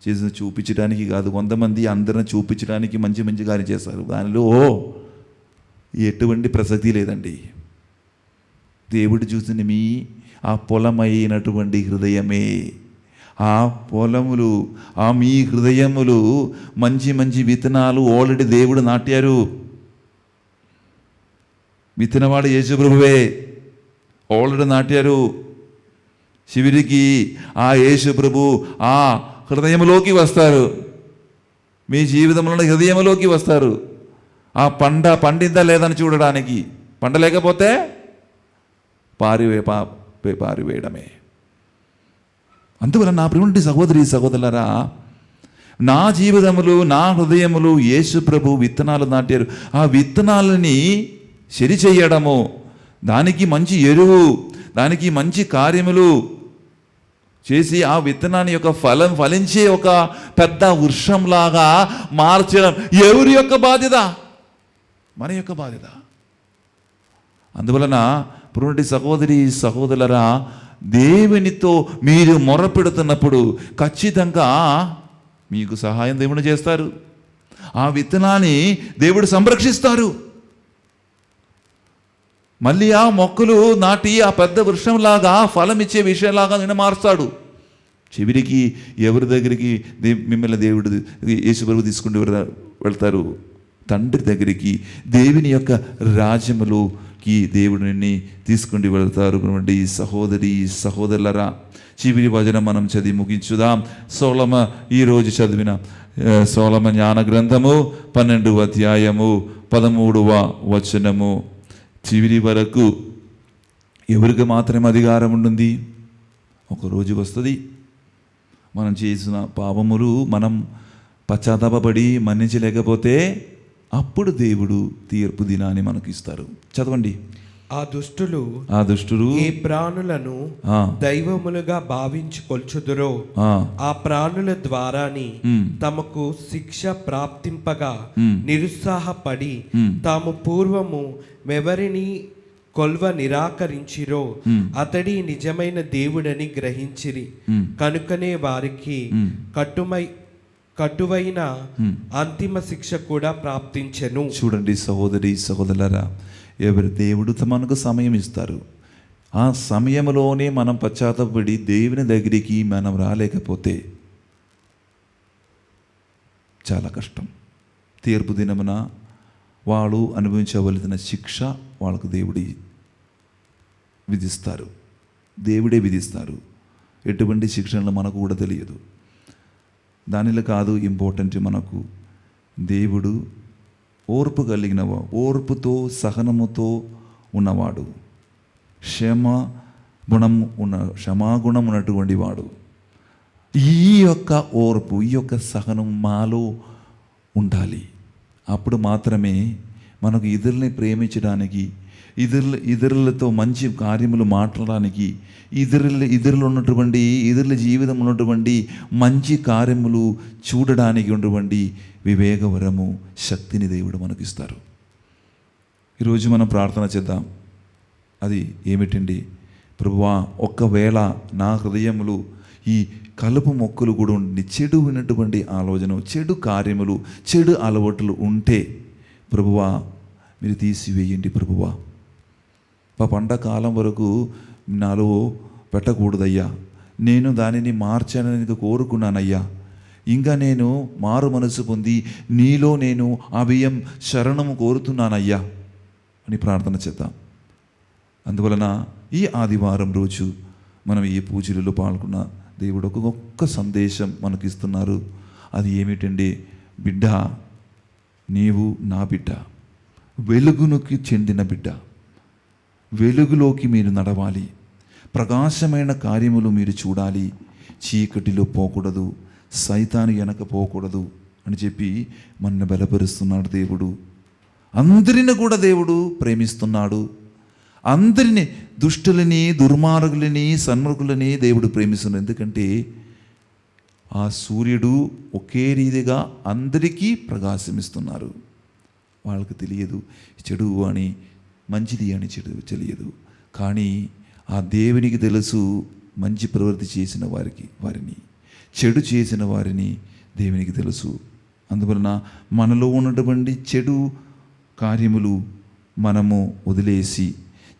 చేసిన చూపించడానికి కాదు. కొంతమంది అందరిని చూపించడానికి మంచి కార్యం చేస్తారు, దానిలో ఎటువంటి ప్రసక్తి లేదండి. దేవుడు చూసిన మీ ఆ పొలమైనటువంటి హృదయమే, ఆ పొలములు, ఆ మీ హృదయములు మంచి విత్తనాలు ఆల్రెడీ దేవుడు నాటారు. విత్తనవాడు యేసు ప్రభువే ఆల్రెడీ నాటారు. చివరికి ఆ యేసు ప్రభు ఆ హృదయంలోకి వస్తారు, మీ జీవితంలో హృదయంలోకి వస్తారు. ఆ పండిందా లేదని చూడడానికి. పండలేకపోతే పారివేయడమే. అందువల్ల నా ప్రియమైన సహోదరి సహోదరులారా, నా జీవితములు, నా హృదయములు యేసు ప్రభు విత్తనాలు నాటారు. ఆ విత్తనాలని సరిచేయడము, దానికి మంచి ఎరువు, దానికి మంచి కార్యములు చేసి ఆ విత్తనాన్ని యొక్క ఫలించే ఒక పెద్ద వృక్షంలాగా మార్చడం ఎవరి యొక్క బాధ్యత? మన యొక్క బాధ్యత. అందువలన పురుటి సహోదరి సహోదరులరా, దేవునితో మీరు మొరపెడుతున్నప్పుడు ఖచ్చితంగా మీకు సహాయం దేవుడు చేస్తారు. ఆ విత్తనాన్ని దేవుడు సంరక్షిస్తారు. మళ్ళీ ఆ మొక్కలు నాటి ఆ పెద్ద వృక్షంలాగా ఫలం ఇచ్చే విషయంలాగా నేను మారుస్తాడు. చివరికి ఎవరి దగ్గరికి మిమ్మల్ని దేవుడు యేసుప్రభు తీసుకుంటూ వెళ్తారు? తండ్రి దగ్గరికి, దేవుని యొక్క రాజ్యములోకి దేవుడు నిన్ను తీసుకుంటూ వెళ్తారు. సహోదరి సహోదరులరా, చివరి వచనం మనం చదివి ముగించుదాం. సొలొమ ఈరోజు చదివిన సొలొమ జ్ఞాన గ్రంథము 12వ అధ్యాయము 13వ వచనము. చివరి వరకు ఎవరికి మాత్రమే అధికారం ఉంటుంది? ఒకరోజు వస్తుంది, మనం చేసిన పాపములు మనం పశ్చాత్తాపడి మన్నించలేకపోతే అప్పుడు దేవుడు తీర్పు దినాన్ని మనకు ఇస్తారు. చదవండి. ఆ దుష్టులు ఏ ప్రాణులను దైవములుగా భావించి కొల్చుదురో ఆ ప్రాణుల ద్వారాని తమకు శిక్ష ప్రాప్తింపగా నిరుత్సాహపడి తాము పూర్వము ఎవరిని కొల్వ నిరాకరించిరో అతడి నిజమైన దేవుడని గ్రహించిరి. కనుకనే వారికి కటువైన అంతిమ శిక్ష కూడా ప్రాప్తించెను. చూడండి సహోదరి సహోదరులారా, ఎవరు దేవుడు మనకు సమయం ఇస్తారు. ఆ సమయంలోనే మనం పశ్చాత్తాపడి దేవుని దగ్గరికి మనం రాలేకపోతే చాలా కష్టం. తీర్పు దినమున వాళ్ళు అనుభవించవలసిన శిక్ష వాళ్ళకు దేవుడే విధిస్తారు. ఎటువంటి శిక్షణలు మనకు కూడా తెలియదు. దానిలో కాదు ఇంపార్టెంట్, మనకు దేవుడు ఓర్పు కలిగినవా, ఓర్పుతో సహనముతో ఉన్నవాడు, క్షమాగుణం ఉన్నటువంటి వాడు. ఈ యొక్క ఓర్పు, ఈ యొక్క సహనం మాలో ఉండాలి. అప్పుడు మాత్రమే మనకు ఇతరుల్ని ప్రేమించడానికి, ఇతరులతో మంచి కార్యములు మాట్లాడడానికి, ఇతరుల జీవితం ఉన్నటువంటి మంచి కార్యములు చూడడానికి ఉన్నటువంటి వివేకవరము, శక్తిని దేవుడు మనకిస్తారు. ఈరోజు మనం ప్రార్థన చేద్దాం. అది ఏమిటండి? ప్రభువా, ఒక్కవేళ నా హృదయములు ఈ కలుపు మొక్కలు కూడా ఉండి చెడు ఉన్నటువంటి ఆలోచన, చెడు కార్యములు, చెడు అలవాట్లు ఉంటే ప్రభువా మీరు తీసివేయండి. ప్రభువా, పండకాలం వరకు నాలో పెట్టకూడదయ్యా, నేను దానిని మార్చాలని కోరుకున్నానయ్యా, ఇంకా నేను మారు మనసు పొంది నీలో నేను అభయం శరణము కోరుతున్నానయ్యా అని ప్రార్థన చేద్దాం. అందువలన ఈ ఆదివారం రోజు మనం ఈ పూజలలో పాల్గొన్న దేవుడు ఒక్కొక్క సందేశం మనకి ఇస్తున్నారు. అది ఏమిటండి? బిడ్డ, నీవు నా బిడ్డ, వెలుగునికి చెందిన బిడ్డ. వెలుగులోకి మీరు నడవాలి, ప్రకాశమైన కార్యములు మీరు చూడాలి, చీకటిలో పోకూడదు, సైతాను వెనక పోకూడదు అని చెప్పి మనల్ని బలపరుస్తున్నాడు దేవుడు. అందరిని కూడా దేవుడు ప్రేమిస్తున్నాడు. అందరినీ, దుష్టులని, దుర్మార్గులని, సన్మార్గులని దేవుడు ప్రేమిస్తున్నాడు. ఎందుకంటే ఆ సూర్యుడు ఒకే రీతిగా అందరికీ ప్రకాశమిస్తున్నారు. వాళ్ళకి తెలియదు చెడు అని, మంచిది అని తెలియదు. కానీ ఆ దేవునికి తెలుసు మంచి ప్రవృత్తి చేసిన వారిని, చెడు చేసిన వారిని దేవునికి తెలుసు. అందువలన మనలో ఉన్నటువంటి చెడు కార్యములు మనము వదిలేసి,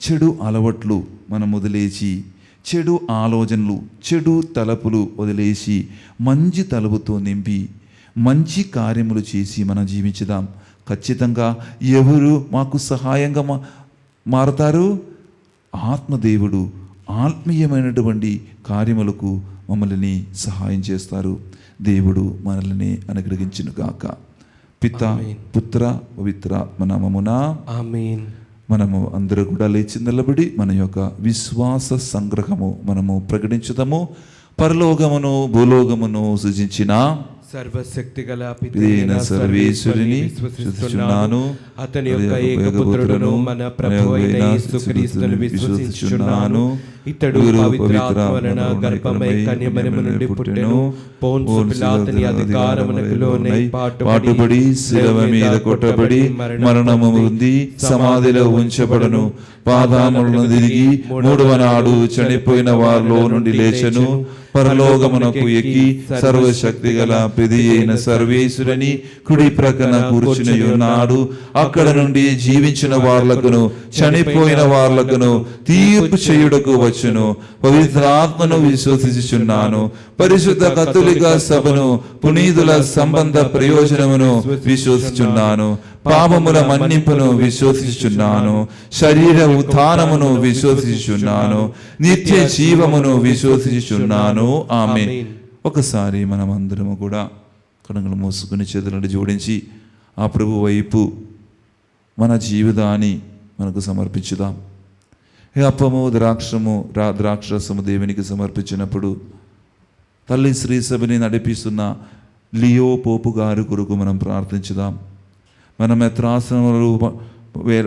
చెడు అలవాట్లు మనం వదిలేసి, చెడు ఆలోచనలు, చెడు తలపులు వదిలేసి మంచి తలపుతో నింపి మంచి కార్యములు చేసి మనం జీవించుదాం. ఖచ్చితంగా ఎవరు మాకు సహాయంగా మారతారు? ఆత్మదేవుడు ఆత్మీయమైనటువంటి కార్యములకు మమ్మల్ని సహాయం చేస్తారు. దేవుడు మనల్ని అనుగ్రహించును గాక. పిత, పుత్ర, పవిత్రాత్మ నామమున ఆమేన్. మనము అందరూ కూడా లేచి నిలబడి మన యొక్క విశ్వాస సంగ్రహము మనము ప్రకటించుదాము. పరలోకమును భూలోకమును సృజించిన సర్వశక్తి గల పితైన సర్వేశ్వరుని విశ్వసిస్తున్నాను. అతని యొక్క ఏకపుత్రుడును మన ప్రభు అయిన యేసుక్రీస్తును విశ్వసించుచున్నాను. ఇతడు పవిత్రాత్మ వలన గర్భమై కన్యమరియము నుండి పుట్టెను. పోన్సు పిలాతుని అధికారమునకు లోనై పాటుపడి శిలువ మీద కొట్టబడి మరణము పొంది సమాధిలో ఉంచబడను. పాదాములను తిరిగి మూడవ నాడు చనిపోయిన వారిలో నుండి లేచెను. పరలోకమునకు ఎక్కి సర్వశక్తి గల పిది అయిన సర్వేశ్వరుని కుడి ప్రక్కన కూర్చుని ఉన్నాడు. అక్కడ నుండి జీవించిన వార్లకును చనిపోయిన వార్లకును తీర్పు చేయుటకు వచ్చును. పవిత్రాత్మను విశ్వసించుచున్నాను. పరిశుద్ధ కథోలిక సభను పునీతుల సంబంధ ప్రయోజనమును విశ్వసించుచున్నాను. పాపముల మన్నింపును విశ్వసించుచున్నాను. శరీర ఉత్థానమును విశ్వసించుచున్నాను. నిత్య జీవమును విశ్వసించుచున్నాను. ఆమేన్. ఒకసారి మనం అందరము కూడా కనుగలు మూసుకుని చేతులను జోడించి ఆ ప్రభు వైపు మన జీవితాన్ని మనకు సమర్పించుదాం. ఈ అప్పము ద్రాక్షరసము దేవునికి సమర్పించినప్పుడు తల్లి శ్రీ సభని నడిపిస్తున్న లియో పోపు గారి కొరకు మనం ప్రార్థించుదాం. మన మెత్రాసనములు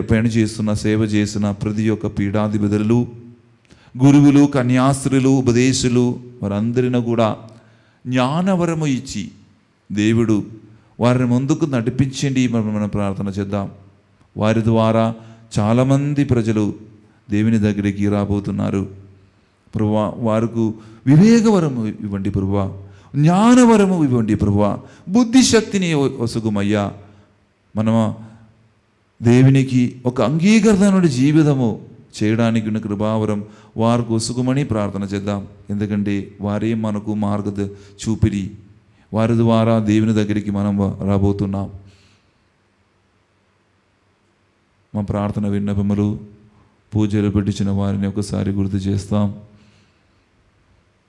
పని చేస్తున్న సేవ చేసిన ప్రతి ఒక్క పీఠాధిపతులు, గురువులు, కన్యాస్త్రులు, ఉపదేశులు వారందరిని కూడా జ్ఞానవరము ఇచ్చి దేవుడు వారిని ముందుకు నడిపించండి. మనం ప్రార్థన చేద్దాం. వారి ద్వారా చాలామంది ప్రజలు దేవుని దగ్గరికి రాబోతున్నారు. ప్రభువా, వారికి వివేకవరము ఇవ్వండి ప్రభువా, జ్ఞానవరము ఇవ్వండి ప్రభువా, బుద్ధిశక్తిని వసుగుమయ్యా. మనం దేవునికి ఒక అంగీకరణ జీవితము చేయడానికి ఉన్న కృపావరం వారికి వసుగుమని ప్రార్థన చేద్దాం. ఎందుకంటే వారే మనకు మార్గ చూపిరి. వారి ద్వారా దేవుని దగ్గరికి మనం రాబోతున్నాం. మా ప్రార్థన విన్నపములు పూజలు పెట్టించిన వారిని ఒకసారి గుర్తు చేస్తాం.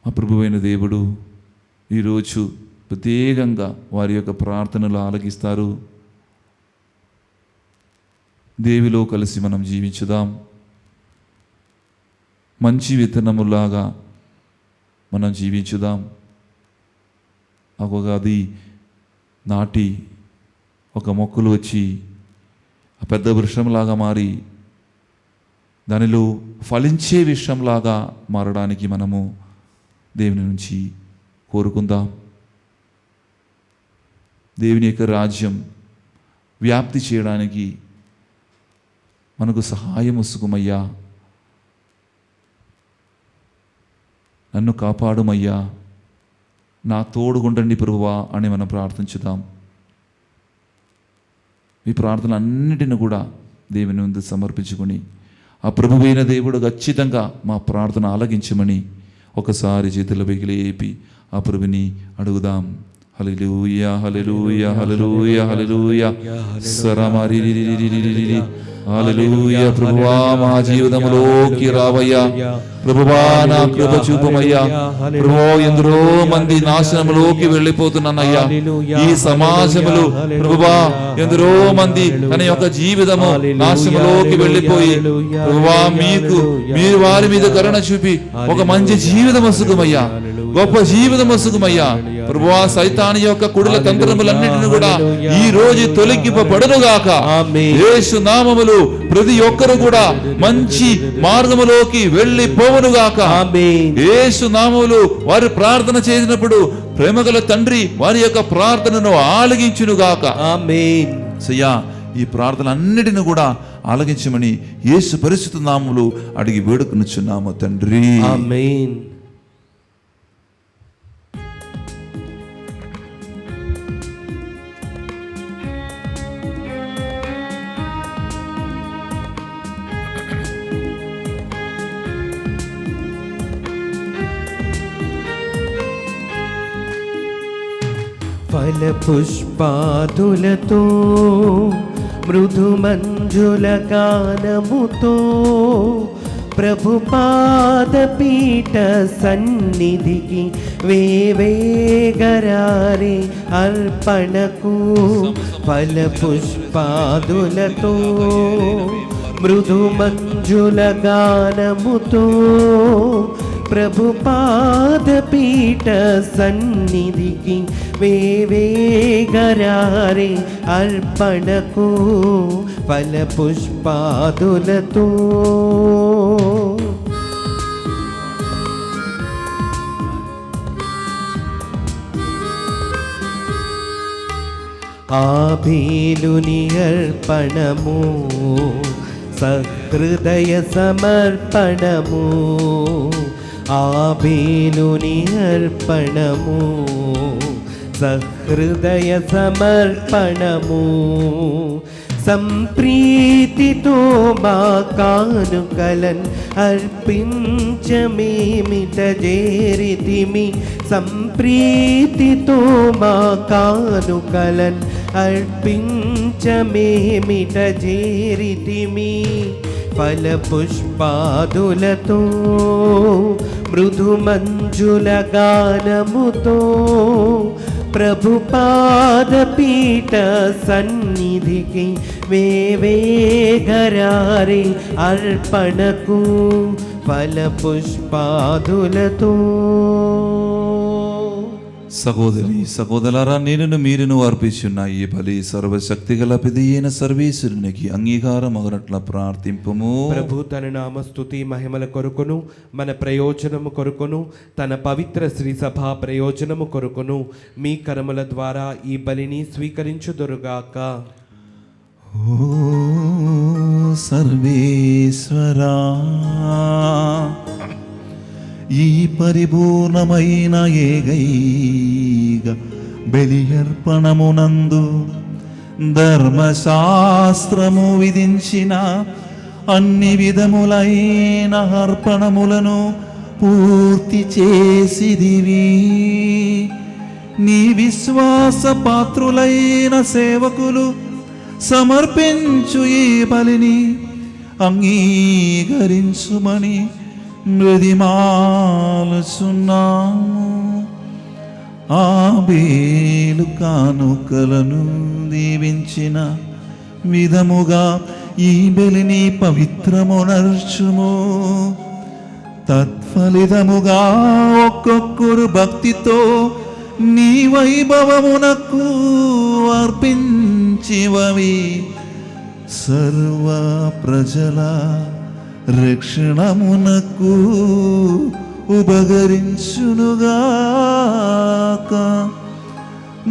మా ప్రభువైన దేవుడు ఈరోజు ప్రత్యేకంగా వారి యొక్క ప్రార్థనలు ఆలకిస్తారు. దేవిలో కలిసి మనం జీవించుదాం. మంచి విత్తనములాగా మనం జీవించుదాం. అది నాటి ఒక మొక్కలు వచ్చి ఆ పెద్ద వృక్షంలాగా మారి దానిలో ఫలించే విషయంలాగా మారడానికి మనము దేవుని నుంచి కోరుకుందాం. దేవుని యొక్క రాజ్యం వ్యాప్తి చేయడానికి మనకు సహాయం వసుకుమయ్యా. నన్ను కాపాడుమయ్యా, నా తోడుగుండండి ప్రభువా అని మనం ప్రార్థించుదాం. ఈ ప్రార్థనలన్నిటిని కూడా దేవుని ముందు సమర్పించుకొని ఆ ప్రభువైన దేవుడు ఖచ్చితంగా మా ప్రార్థన ఆలకించమని ఒకసారి చేతుల పైకి ఆ ప్రభుని అడుగుదాం. హల్లెలూయా హల్లెలూయా హల్లెలూయా హల్లెలూయా సరమరి హల్లెలూయా. ప్రభువా, మా జీవితంలోకి రావయ్యా. ప్రభువా, నా కృప చూపమయ్యా. ప్రభువా, ఎందరో మంది నాశనంలోకి వెళ్ళిపోతున్నానయ్యా. ఈ సమాజంలో ప్రభువా ఎందరో మంది తన యొక్క జీవితము నాశనంలోకి వెళ్ళిపోయి ప్రభువా మీరు వారి మీద కరుణ చూపి ఒక మంచి జీవితం వసుకుమయ్యా, గొప్ప జీవితం వసుకుమయ్యా. ప్రభువా, సైతాను యొక్క కుడుల తంత్రములన్నిటిని కూడా ఈ రోజు తొలగింపబడునుగాక. యేసు నామములో ప్రతి ఒక్కరు కూడా మంచి మార్గములోకి వెళ్ళిపోవునుగాక. యేసు నామములో వారు ప్రార్థన చేసినప్పుడు ప్రేమగల తండ్రి వారి యొక్క ప్రార్థనను ఆలకించునుగాక. సయ్యా, ఈ ప్రార్థన అన్నిటిని కూడా ఆలకించమని యేసు పరిశుద్ధ నామములో అడిగి వేడుకొనుచున్నాము తండ్రి. ఆమేన్. ఫల పుష్పాదులతో మృదు మంజుల గానముతో ప్రభు పాదపీఠ సన్నిధికి వేవేగరారే అర్పణకు. ఫల పుష్పాదులతో మృదు మంజుల గానముతో ప్రభు పాదపీఠ సన్నిధికి వేవేగరారే అర్పణకు ఫల పుష్పాదులతో. ఆబేలుని అర్పణము సహృదయ సమర్పణము, ఆబేలుని అర్పణము సహృదయ సమర్పణము. సంప్రీతితో మా కానుకలన్ అర్పించమేమిట చేరితిమి, సంప్రీతితో మా కానుకలన్ అర్పించమేమిట చేరితిమి. ఫల పుష్పాదులతో మృదు మంజుల గానముతో ప్రభు పాదపీఠ సన్నిధికి వేవేగరారే అర్పణకు ఫల పుష్పాదులతో. సహోదరి సహోదరులారా, నేనును మీరును అర్పించున్న ఈ బలి సర్వశక్తి గల పిది అయిన సర్వేశ్వరునికి అంగీకారం అగనట్ల ప్రార్థింపము. ప్రభు తన నామస్తుతి మహిమల కొరకును మన ప్రయోజనము కొరకును తన పవిత్ర శ్రీ సభా ప్రయోజనము కొరకును మీ కర్మల ద్వారా ఈ బలిని స్వీకరించుదురుగాక. ఓ సర్వేశ్వరా, ఈ పరిపూర్ణమైన ఏకైక బలి అర్పణమునందు ధర్మశాస్త్రము విధించిన అన్ని విధములైన అర్పణములను పూర్తి చేసిదివి. నీ విశ్వాస పాత్రులైన సేవకులు సమర్పించు ఈ బలిని అంగీకరించుమని మృదిమాలుచున్నాము. ఆబేలు కానుకలను దీవించిన విధముగా ఈ బలిని పవిత్రమునర్చుము. తత్ఫలితముగా ఒక్కొక్కరు భక్తితో నీ వైభవమునకు అర్పించివవి సర్వ ప్రజల రక్షణమునకు ఉపకరించునుగాక.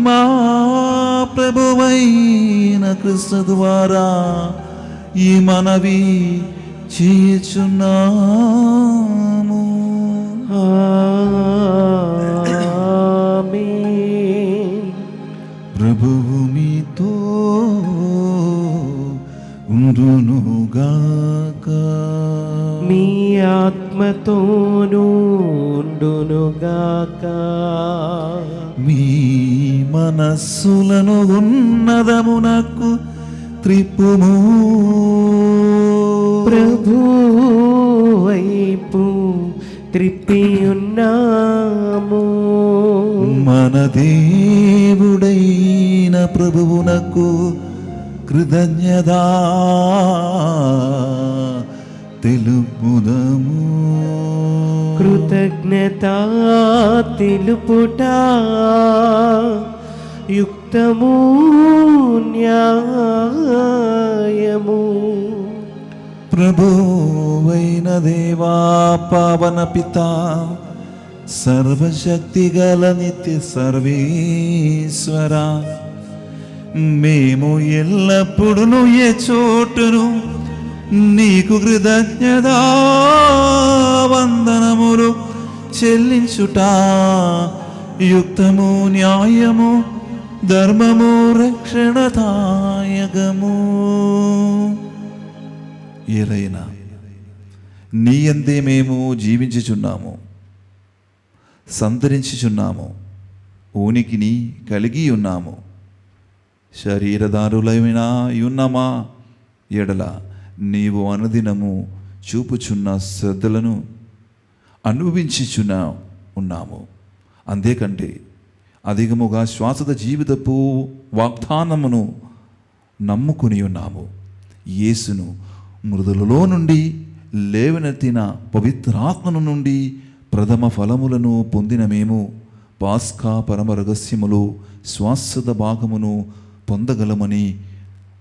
మా ప్రభువైన క్రీస్తు ద్వారా ఈ మనవి చేయుచున్నాము. ఆమేన్. ప్రభువు మీతో ఉండునుగాక. మీ ఆత్మతోనూ ఉండునుగాక. మీ మనస్సులను ఉన్నదమునకు త్రిప్పుము. ప్రభు వైపు త్రిప్పి ఉన్నాము. మన దేవుడైన ప్రభువునకు కృతజ్ఞత తెలుపుదము. కృతజ్ఞత తెలుపుట యుక్తము న్యాయము. ప్రభువైన దేవా, పావన పిత, సర్వశక్తి గల నిత్య సర్వేశ్వర, మేము ఎల్లప్పుడూ ఏ చోటును నీకు కృతజ్ఞత వందనములు చెల్లించుట యుక్తము న్యాయము ధర్మము రక్షణదాయకము. ఏలైనా నీ యందే మేము జీవించుచున్నాము, సంతరించుచున్నాము, ఉనికిని కలిగి ఉన్నాము. శరీరదారులైన ఉన్నమా ఎడల నీవు అనుదినము చూపుచున్న శ్రద్ధలను అనుభవించుచున్నా ఉన్నాము. అంతేకంటే అధికముగా శాశ్వత జీవితపు వాగ్దానమును నమ్ముకుని ఉన్నాము. యేసును మృదులలో నుండి లేవనెత్తిన పవిత్రాత్మను నుండి ప్రథమ ఫలములను పొందిన మేము పాస్కా పరమ రహస్యములో శాశ్వత భాగమును పొందగలమని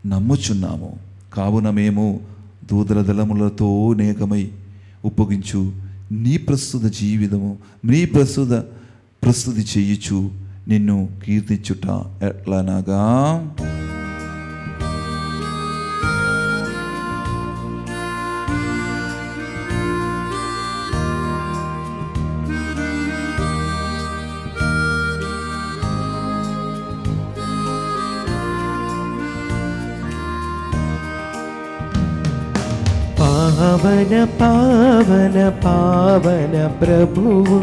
నమ్ముచున్నాము. కావున మేము దూదల దళములతో నేకమై ఉప్పగించు నీ ప్రస్తుత జీవితము నీ ప్రస్తుతి చేయుచు నిన్ను కీర్తించుట ఎట్లనగా, పావన పావన పావన ప్రభువు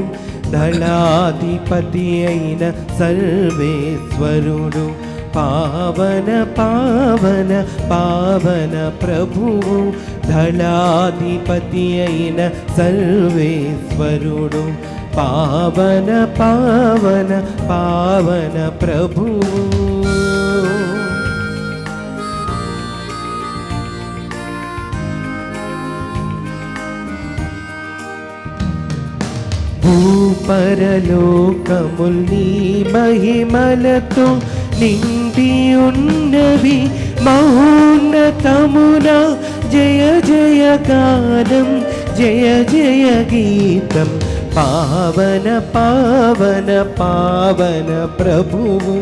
దళాధిపతి అయిన సర్వేశ్వరుడు. పావన పావన పావన ప్రభువు దళాధిపతి అయిన సర్వేశ్వరుడు. పావన పావన పావన ప్రభువు. భూపరలోకముల్ నీ మహిమలతో నిండి ఉన్నవి. మహోన్నతమున జయ జయ గానం జయ జయ గీతం. పావన పావన పావన ప్రభువు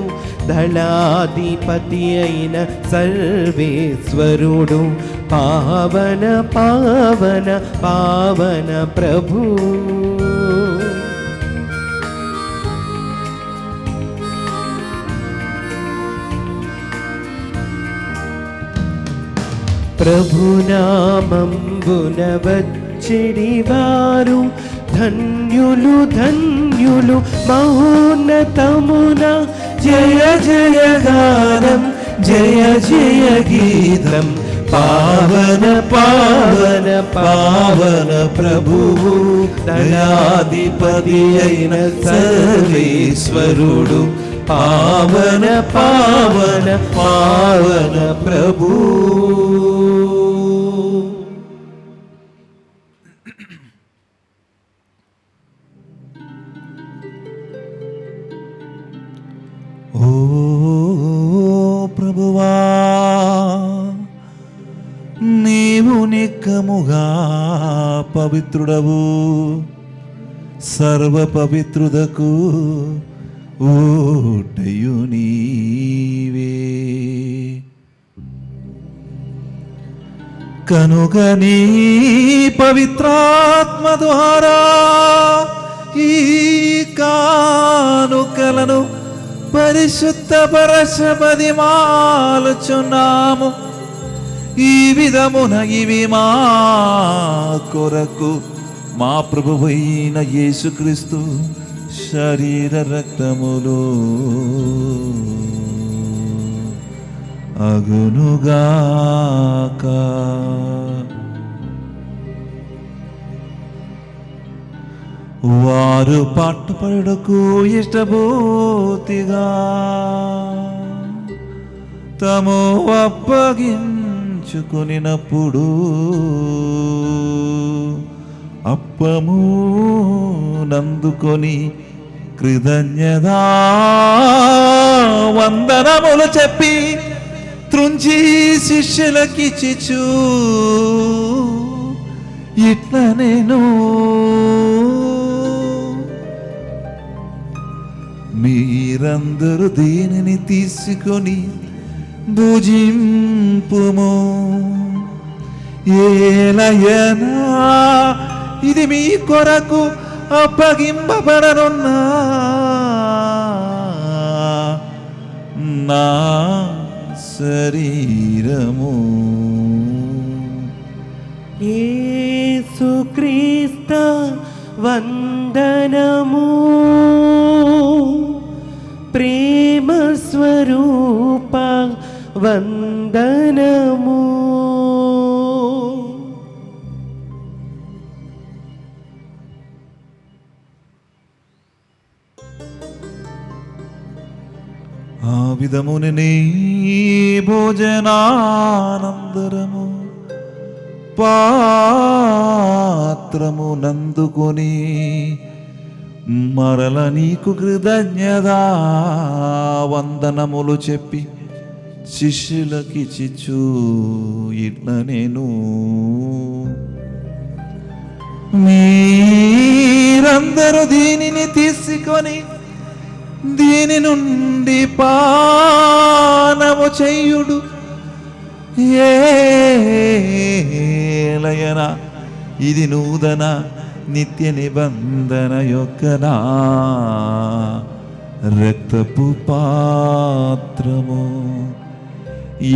దళాధిపతి అయిన సర్వేశ్వరుడు. పావన పావన పావన ప్రభువు. ప్రభునామంబున వచ్చెడివారు ధన్యులు ధన్యులు. మహోన్నతమున జయ జయ గానం జయ జయ గీతం. పావన పావన పావన ప్రభువు దళాధిపతి అయిన సర్వేశ్వరుడు. పావన పావన పావన ప్రభు. ఓ ప్రభువా, నీవు నిక్కముగా పవిత్రుడవు, సర్వ పవిత్రుదకు ఓటయు నీవే. కనుక నీ పవిత్రాత్మ ద్వారా ఈ కానుకలను పరిశుద్ధపరచబది మాలుచున్నాము. ఈ విధమున ఇవి మా కొరకు మా ప్రభువైన యేసుక్రీస్తు శరీర రక్తములు అగునుగాక. వారు పాటుపడుటకు ఇష్టభూతిగా తము అప్పగించుకొనినప్పుడు అప్పము నందుకొని కృతజ్ఞతా వందనములు చెప్పి త్రుంచి శిష్యులకిచ్చిచు ఇట్ల నేను మీరందరూ దీనిని తీసుకొని భుజింపుము. ఏలయనా ఇది మీ కొరకు అప్పగింపబడనున్నా నా శరీరము. యేసుక్రీస్తు వందనము. ప్రేమ స్వరూప వందనము. ఆ విధమున నీ భోజనానందరము పాత్ర పాత్రము నందుకొని మరల నీకు కృతజ్ఞతా వందనములు చెప్పి శిష్యులకి చిచ్చు ఇట్ల నేను మీరందరూ దీనిని తీసుకొని దీని నుండి పానము చెయ్యుడు. ఏలయన ఇది నూతన నిత్య నిబంధన యొక్క నా రక్తపు పాత్రము.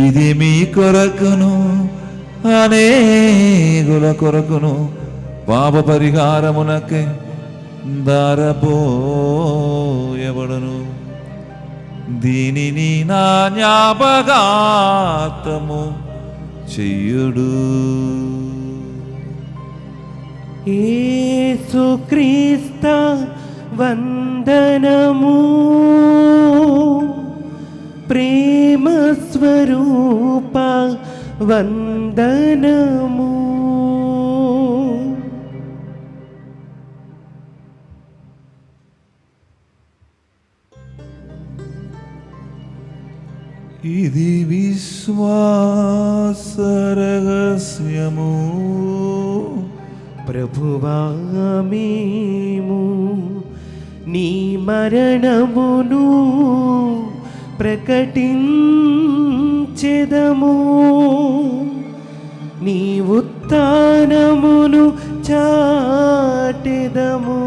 ఇది మీ కొరకును అనేకుల కొరకును పాప పరిహారమునకే దారపోయబడును. దీనిని నా జ్ఞాపకార్థము చెయ్యుడు. యేసుక్రీస్త వందనము, ప్రేమ స్వరూప వందనము. ఇది విశ్వాస రహస్యము. ప్రభువా మేము నీ మరణమును ప్రకటించెదము, నీ ఉత్థానమును చాటెదము.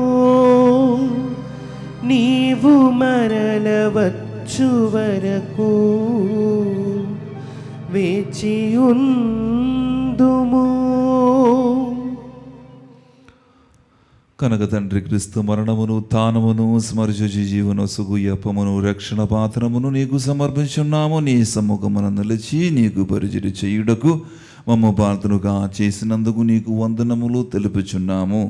నీవు మరల వచ్చు వరకు వేచియుందుము. కనుక తండ్రి క్రీస్తు మరణమును తానమును స్మరించు జీవనొసుగు అప్పమును రక్షణ పాత్రమును నీకు సమర్పించున్నాము. నీ సమ్ముఖమున నిలిచి నీకు పరిచర్య చేయుటకు మమ్మ పాత్రుగా చేసినందుకు నీకు వందనములు తెలుపుచున్నాము.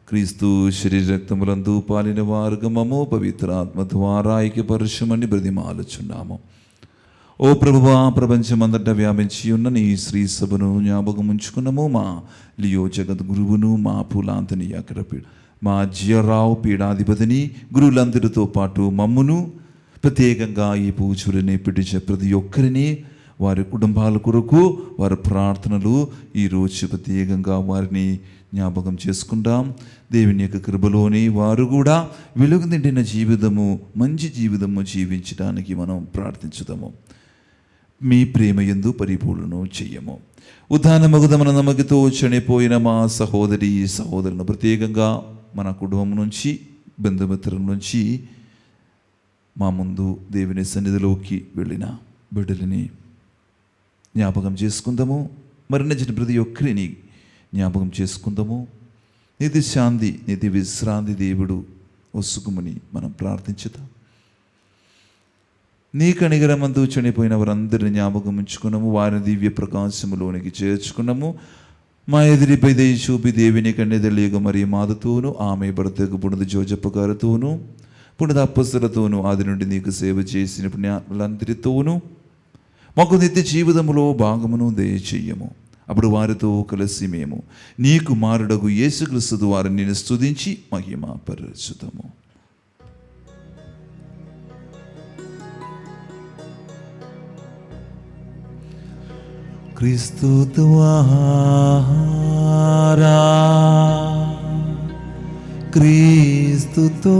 క్రీస్తు శరీర రక్తములందు పాలిన వారుగా మమ్మ పవిత్రాత్మ ద్వారా ఐక్యపరచమని బ్రతిమాలుచున్నాము. ఓ ప్రభువా, ప్రపంచమంతట వ్యాపించి ఉన్న నీ శ్రీ సభను జ్ఞాపకం ఉంచుకున్నాము. మా లియో జగద్గురువును, మా పూలాంతని అకరపీడ, మా జియరావు పీఠాధిపతిని, గురువులందరితో పాటు మమ్మును, ప్రత్యేకంగా ఈ పూజులని పిటిచే ప్రతి ఒక్కరిని, వారి కుటుంబాల కొరకు వారి ప్రార్థనలు ఈరోజు ప్రత్యేకంగా వారిని జ్ఞాపకం చేసుకుంటాం. దేవుని యొక్క కృపలోని వారు కూడా వెలుగు నిండిన జీవితము, మంచి జీవితము జీవించడానికి మనం ప్రార్థించుదాము. మీ ప్రేమ యందు పరిపూర్ణను చెయ్యము. ఉద్ధానమగుదమన నమ్మకతో చనిపోయిన మా సహోదరి సహోదరులను ప్రత్యేకంగా మన కుటుంబం నుంచి, బంధుమిత్రుల నుంచి మా ముందు దేవుని సన్నిధిలోకి వెళ్ళిన బిడ్డలని జ్ఞాపకం చేసుకుందాము. మరణించిన ప్రతి ఒక్కరిని జ్ఞాపకం చేసుకుందాము. నిధి శాంతి, నిధి విశ్రాంతి దేవుడు వసుకుమని మనం ప్రార్థించుదాం. నీ కనిగరమందు చనిపోయిన వారందరిని జ్ఞాపకం ఉంచుకున్నాము. వారిని దివ్య ప్రకాశములోనికి చేర్చుకున్నాము. మా ఎదిరిపై దయ చూపి దేవిని కన్నెదలియగ మరి మాదతోనూ, ఆమె భర్తకు పునద జోజప్ప గారితోనూ, పునద అప్పస్తులతోనూ, ఆది నుండి నీకు సేవ చేసిన పుణ్యాత్ములందరితోనూ మాకు నిత్య జీవితములో భాగమును దయచేయము. అప్పుడు వారితో కలిసి మేము నీ కుమారుడగు యేసుక్రీస్తు ద్వారా నిన్ను స్తుతించి మహిమ పరచుతాము. క్రీస్తు ద్వారా, క్రీస్తుతో,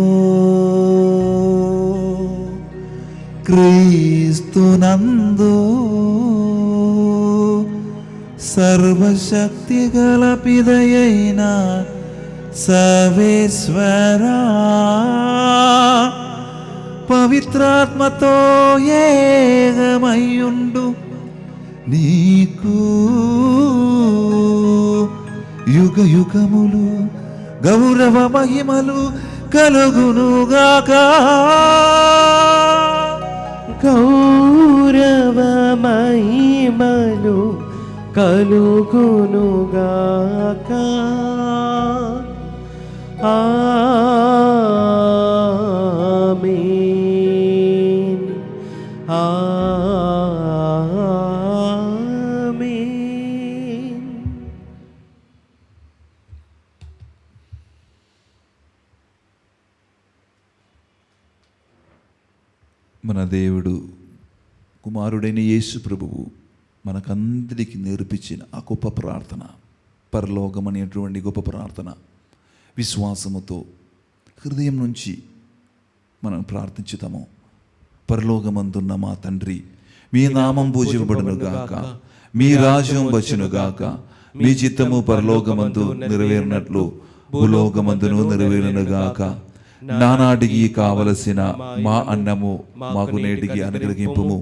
క్రీస్తునందు సర్వశక్తి గల పిదయైన సర్వేశ్వరా, పవిత్రాత్మతో ఏకమయ్యుండు నీకు యుగ యుగములు గౌరవ మహిమలు కలుగునుగాక. గౌరవ మహిమలు కలుగునుగాక. ఆమేన్. ఆమేన్. మన దేవుడు కుమారుడైన యేసు ప్రభువు మనకందరికీ నేర్పించిన ఆ గొప్ప ప్రార్థన, పరలోకం అనేటువంటి గొప్ప ప్రార్థన, విశ్వాసముతో హృదయం నుంచి మనం ప్రార్థించుతాము. పరలోకమందున్న మా తండ్రి, మీ నామం పూజింపబడునుగాక, మీ రాజ్యం వచ్చునుగాక, మీ చిత్తము పరలోకమందు నెరవేరినట్లు భూలోకమందును నెరవేరునుగాక. నానాటికి కావలసిన మా అన్నము మాకు నేటికి అనుగ్రహింపుము.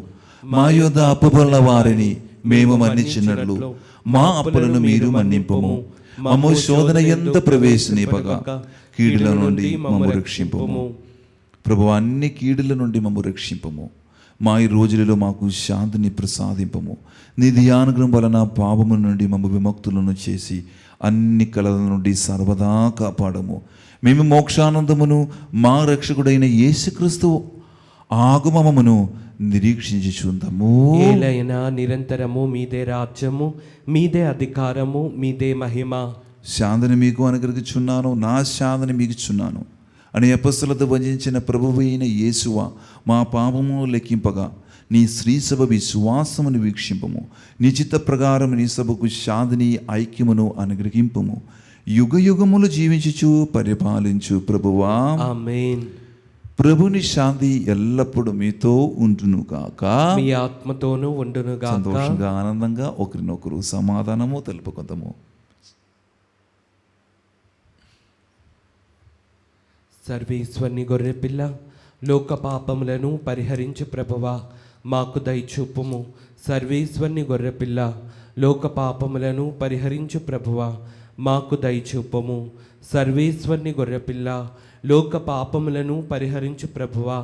మా యొద్ద అప్పుబడిన వారిని మేము మన్నించినట్లు మా అప్పులను మీరు మన్నింపుము. మమ్ము శోధన ఎంత ప్రవేశనిపగా కీడుల నుండి మమ్ము రక్షింపుము. ప్రభు, అన్ని కీడుల నుండి మమ్ము రక్షింపము. మా ఈ రోజులలో మాకు శాంతిని ప్రసాదింపము. నీ ధ్యానుగ్రహం వలన పాపము నుండి మమ్ము విముక్తులను చేసి అన్ని కలల నుండి సర్వదా కాపాడము. మేము మోక్షానందమును మా రక్షకుడైన యేసుక్రీస్తు ఆగమమును నిరీక్షించుచుందము. ఏలైనా నిరంతరము మీదే రాజ్యము, మీదే అధికారము, మీదే మహిమ. శాంతిని మీకు అనుగ్రహించున్నాను, నా శాంతిని మీకు ఇచ్చున్నాను అని అపొస్తలులతో వచించిన ప్రభువైన యేసువా, మా పాపము లెక్కింపగా నీ శ్రీసభ విశ్వాసమును వీక్షింపము. నీ చిత్త ప్రకారం నీ సభకు శాంతిని ఐక్యమును అనుగ్రహింపము. యుగ యుగములు జీవించుచు పరిపాలించు ప్రభువా, ఆమేన్. ప్రభుని శాంతి ఎల్లప్పుడూ మీతో ఉండును గాక, మీ ఆత్మతోనూ ఉండును గాక. సంతోషంగా ఆనందంగా ఒకరినొకరు సమాధానము తెలుపుకుందాము. సర్వేశ్వరుని గొర్రెపిల్ల, లోక పాపములను పరిహరించు ప్రభువా, మాకు దయచూపుము. సర్వేశ్వరుని గొర్రెపిల్ల, లోక పాపములను పరిహరించు ప్రభువా, మాకు దయచూపుము. సర్వేశ్వరుని గొర్రెపిల్ల, లోక పాపములను పరిహరించు ప్రభువా,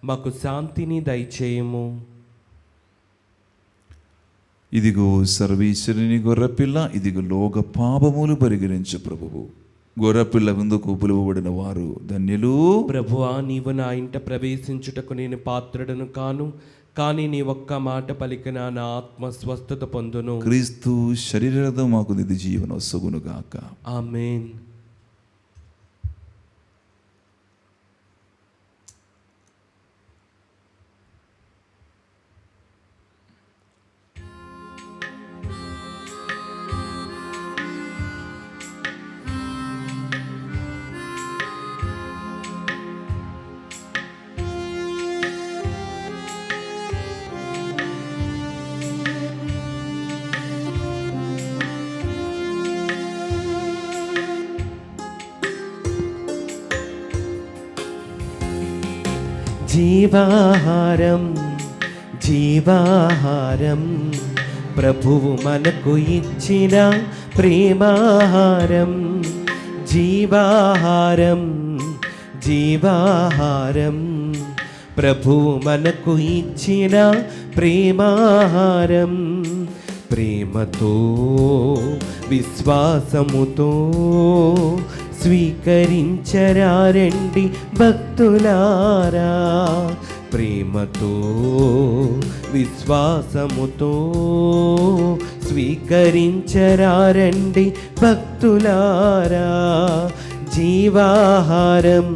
మాకు శాంతిని దయచేయము. ఇదిగో సర్వేశ్వరుని గొర్రెపిల్ల, ఇదిగో లోక పాపములు పరిహరించు ప్రభువు. గొర్రెపిల్ల విందుకు పిలువబడిన వారు ధన్యులు. ప్రభువా, నీవు నా ఇంట ప్రవేశించుటకు నేను పాత్రుడను కాను, కానీ నీ ఒక్క మాట పలికిన నా ఆత్మ స్వస్థత పొందును. క్రీస్తు శరీరతో మాకు నిధి జీవన సగునుగాక. ఆమేన్. జీవాహారం జీవాహారం, ప్రభువు మనకు ఇచ్చిన ప్రేమాహారం. జీవాహారం జీవాహారం, ప్రభువు మనకు ఇచ్చిన ప్రేమాహారం. ప్రేమతో విశ్వాసముతో స్వీకరించరారండి భక్తులారా. ప్రేమతో విశ్వాసముతో స్వీకరించరారండి భక్తులారా. జీవాహారం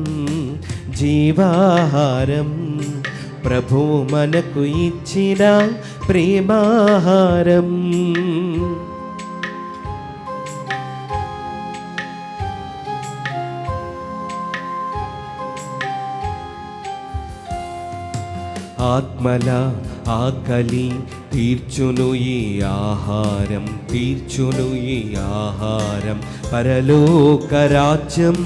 జీవాహారం, ప్రభువు మనకు ఇచ్చిన ప్రేమాహారం. ఆత్మల ఆకలి తీర్చును ఈ ఆహారం, తీర్చును ఈ ఆహారం. పరలోక రాజ్యం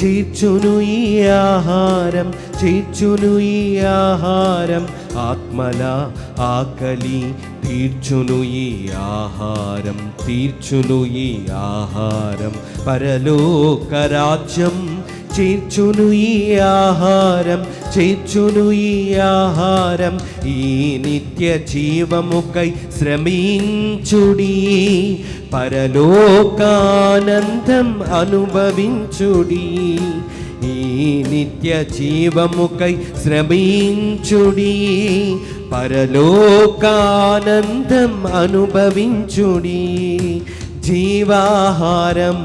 చేర్చును ఈ ఆహారం, చేర్చును ఈ ఆహారం. ఆత్మల ఆకలి తీర్చును ఈ ఆహారం, తీర్చును ఈ ఆహారం. పరలోక రాజ్యం చేర్చును ఈ ఆహారం, చేర్చును ఈ ఆహారం. ఈ నిత్య జీవముకై శ్రమించుడి, పరలోకానందం అనుభవించుడి. ఈ నిత్య జీవముకై శ్రమించుడి, పరలోకానందం అనుభవించుడి. జీవాహారం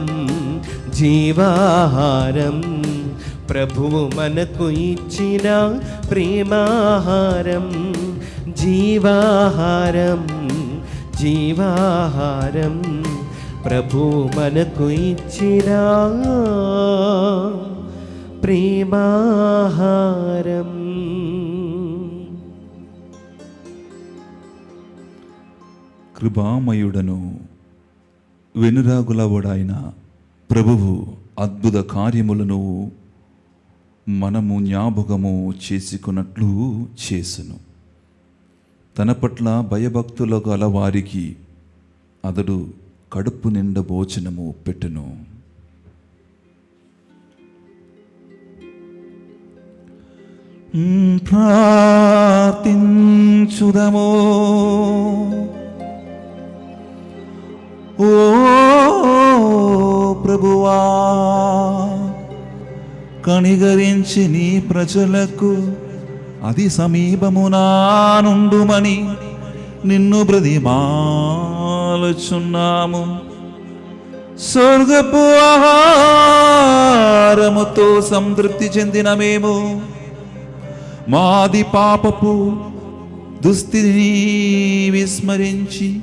జీవాహారం, ప్రభువు మనకు ఇచ్చిన ప్రేమాహారం, జీవాహారం, జీవాహారం. ప్రభువు మనకు ఇచ్చిన ప్రేమాహారం. కృపామయుడను వెనురాగులవడాయన ప్రభువు అద్భుత కార్యములను మనము జ్ఞాపకము చేసుకున్నట్లు చేసును. తన పట్ల భయభక్తుల గల వారికి అతడు కడుపు నిండా భోజనము పెట్టును. ప్రార్థించుదము. ఓ ప్రభువా, కనిగరించి నీ ప్రజలకు అతి సమీపమునా నుండుమని నిన్ను బ్రతిమాలుచున్నాము. స్వర్గపు ఆహారముతో సంతృప్తి చెందిన మేము మాది పాపపు దుస్థితిని విస్మరించి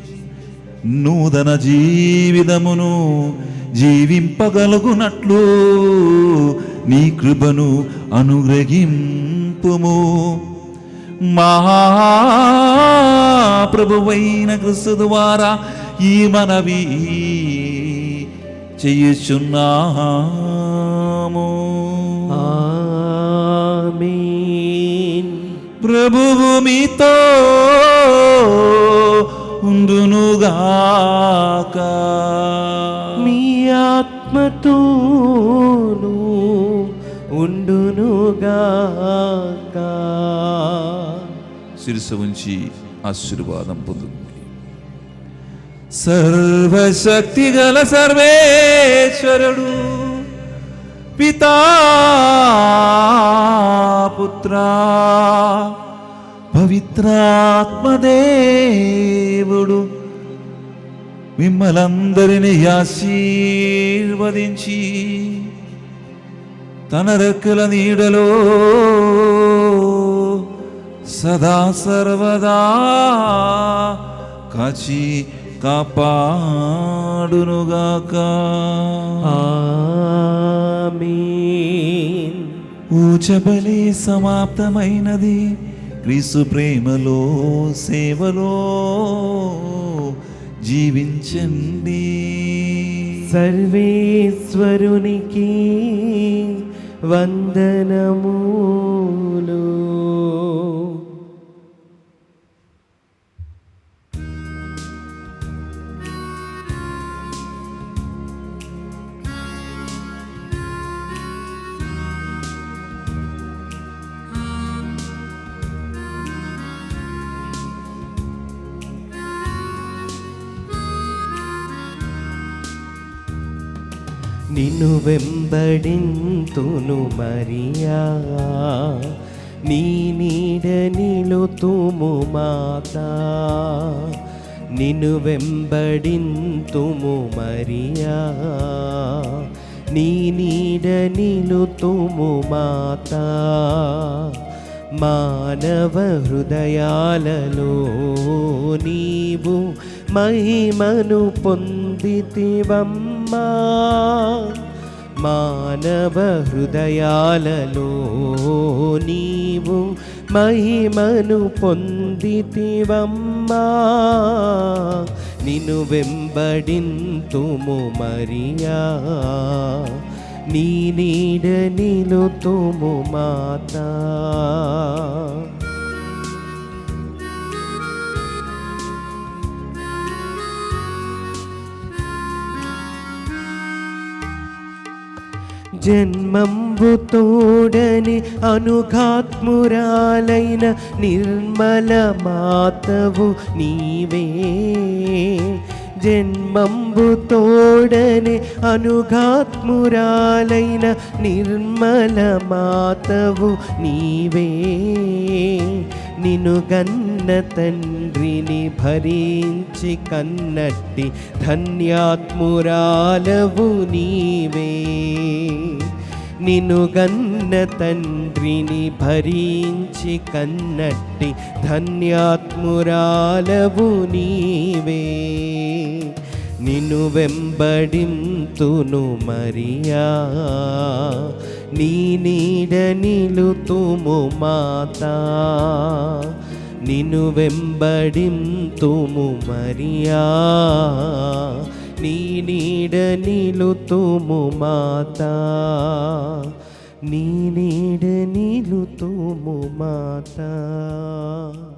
నూతన జీవితమును జీవింపగలుగునట్లు నీ కృపను అనుగ్రహింపుము. మహాప్రభువైన క్రీస్తు ద్వారా ఈ మనవి చేయుచున్నాము. ఆమేన్. ప్రభువు మీతో ఉండునుగాక. మీ ఆత్మతోను ఉండునుగాక. శిరస్సు ఉంచి ఆశీర్వాదం పొందుతుంది. సర్వశక్తి గల సర్వేశ్వరుడు పితా పుత్ర పవిత్రాత్మదేవుడు మిమ్మలందరినీ ఆశీర్వదించి తన రెక్కల నీడలో సదా సర్వదా కాచి కాపాడునుగాక. ఆమేన్. పూజబలి సమాప్తమైనది. క్రీస్తు ప్రేమలో సేవలో జీవించండి. సర్వేశ్వరునికి వందనములు. నిన్ను వెంబడింతును మరియా, నీ నీడ నిలుతుము మాతా. నిన్ను వెంబడింతుము మరియా, నీ నీడ నిలుతుము మాతా. మానవ హృదయాలలో నీవు మహిమను పొందితివమ్మా. మానవ హృదయాలలో నీవు మహిమను పొందితివమ్మా. నిన్ను వెంబడింతుము మరియా, నీ నీడ నిలుతుము మాతా. జన్మంబు తోడని అనుఘాత్మురాలైన నిర్మల మాతవు నీవే. జన్మంబు తోడని అనుఘాత్మురాలైన నిర్మల మాతవు నీవే. నిన్ను గన్న తండ్రిని భరించి కన్నట్టి ధన్యాత్మురాలవు నీవే. నిన్ను గన్న తండ్రిని భరించి కన్నట్టి ధన్యాత్మురాలవు నీవే. నిన్ను వెంబడింతును మరియా, నీ నీడ నిలుతుము మాతా. నిన్ను వెంబడింతుము మరియా, నీ నీడ నిలుతుము మాతా. నీ నీడ నిలుతుము మాతా.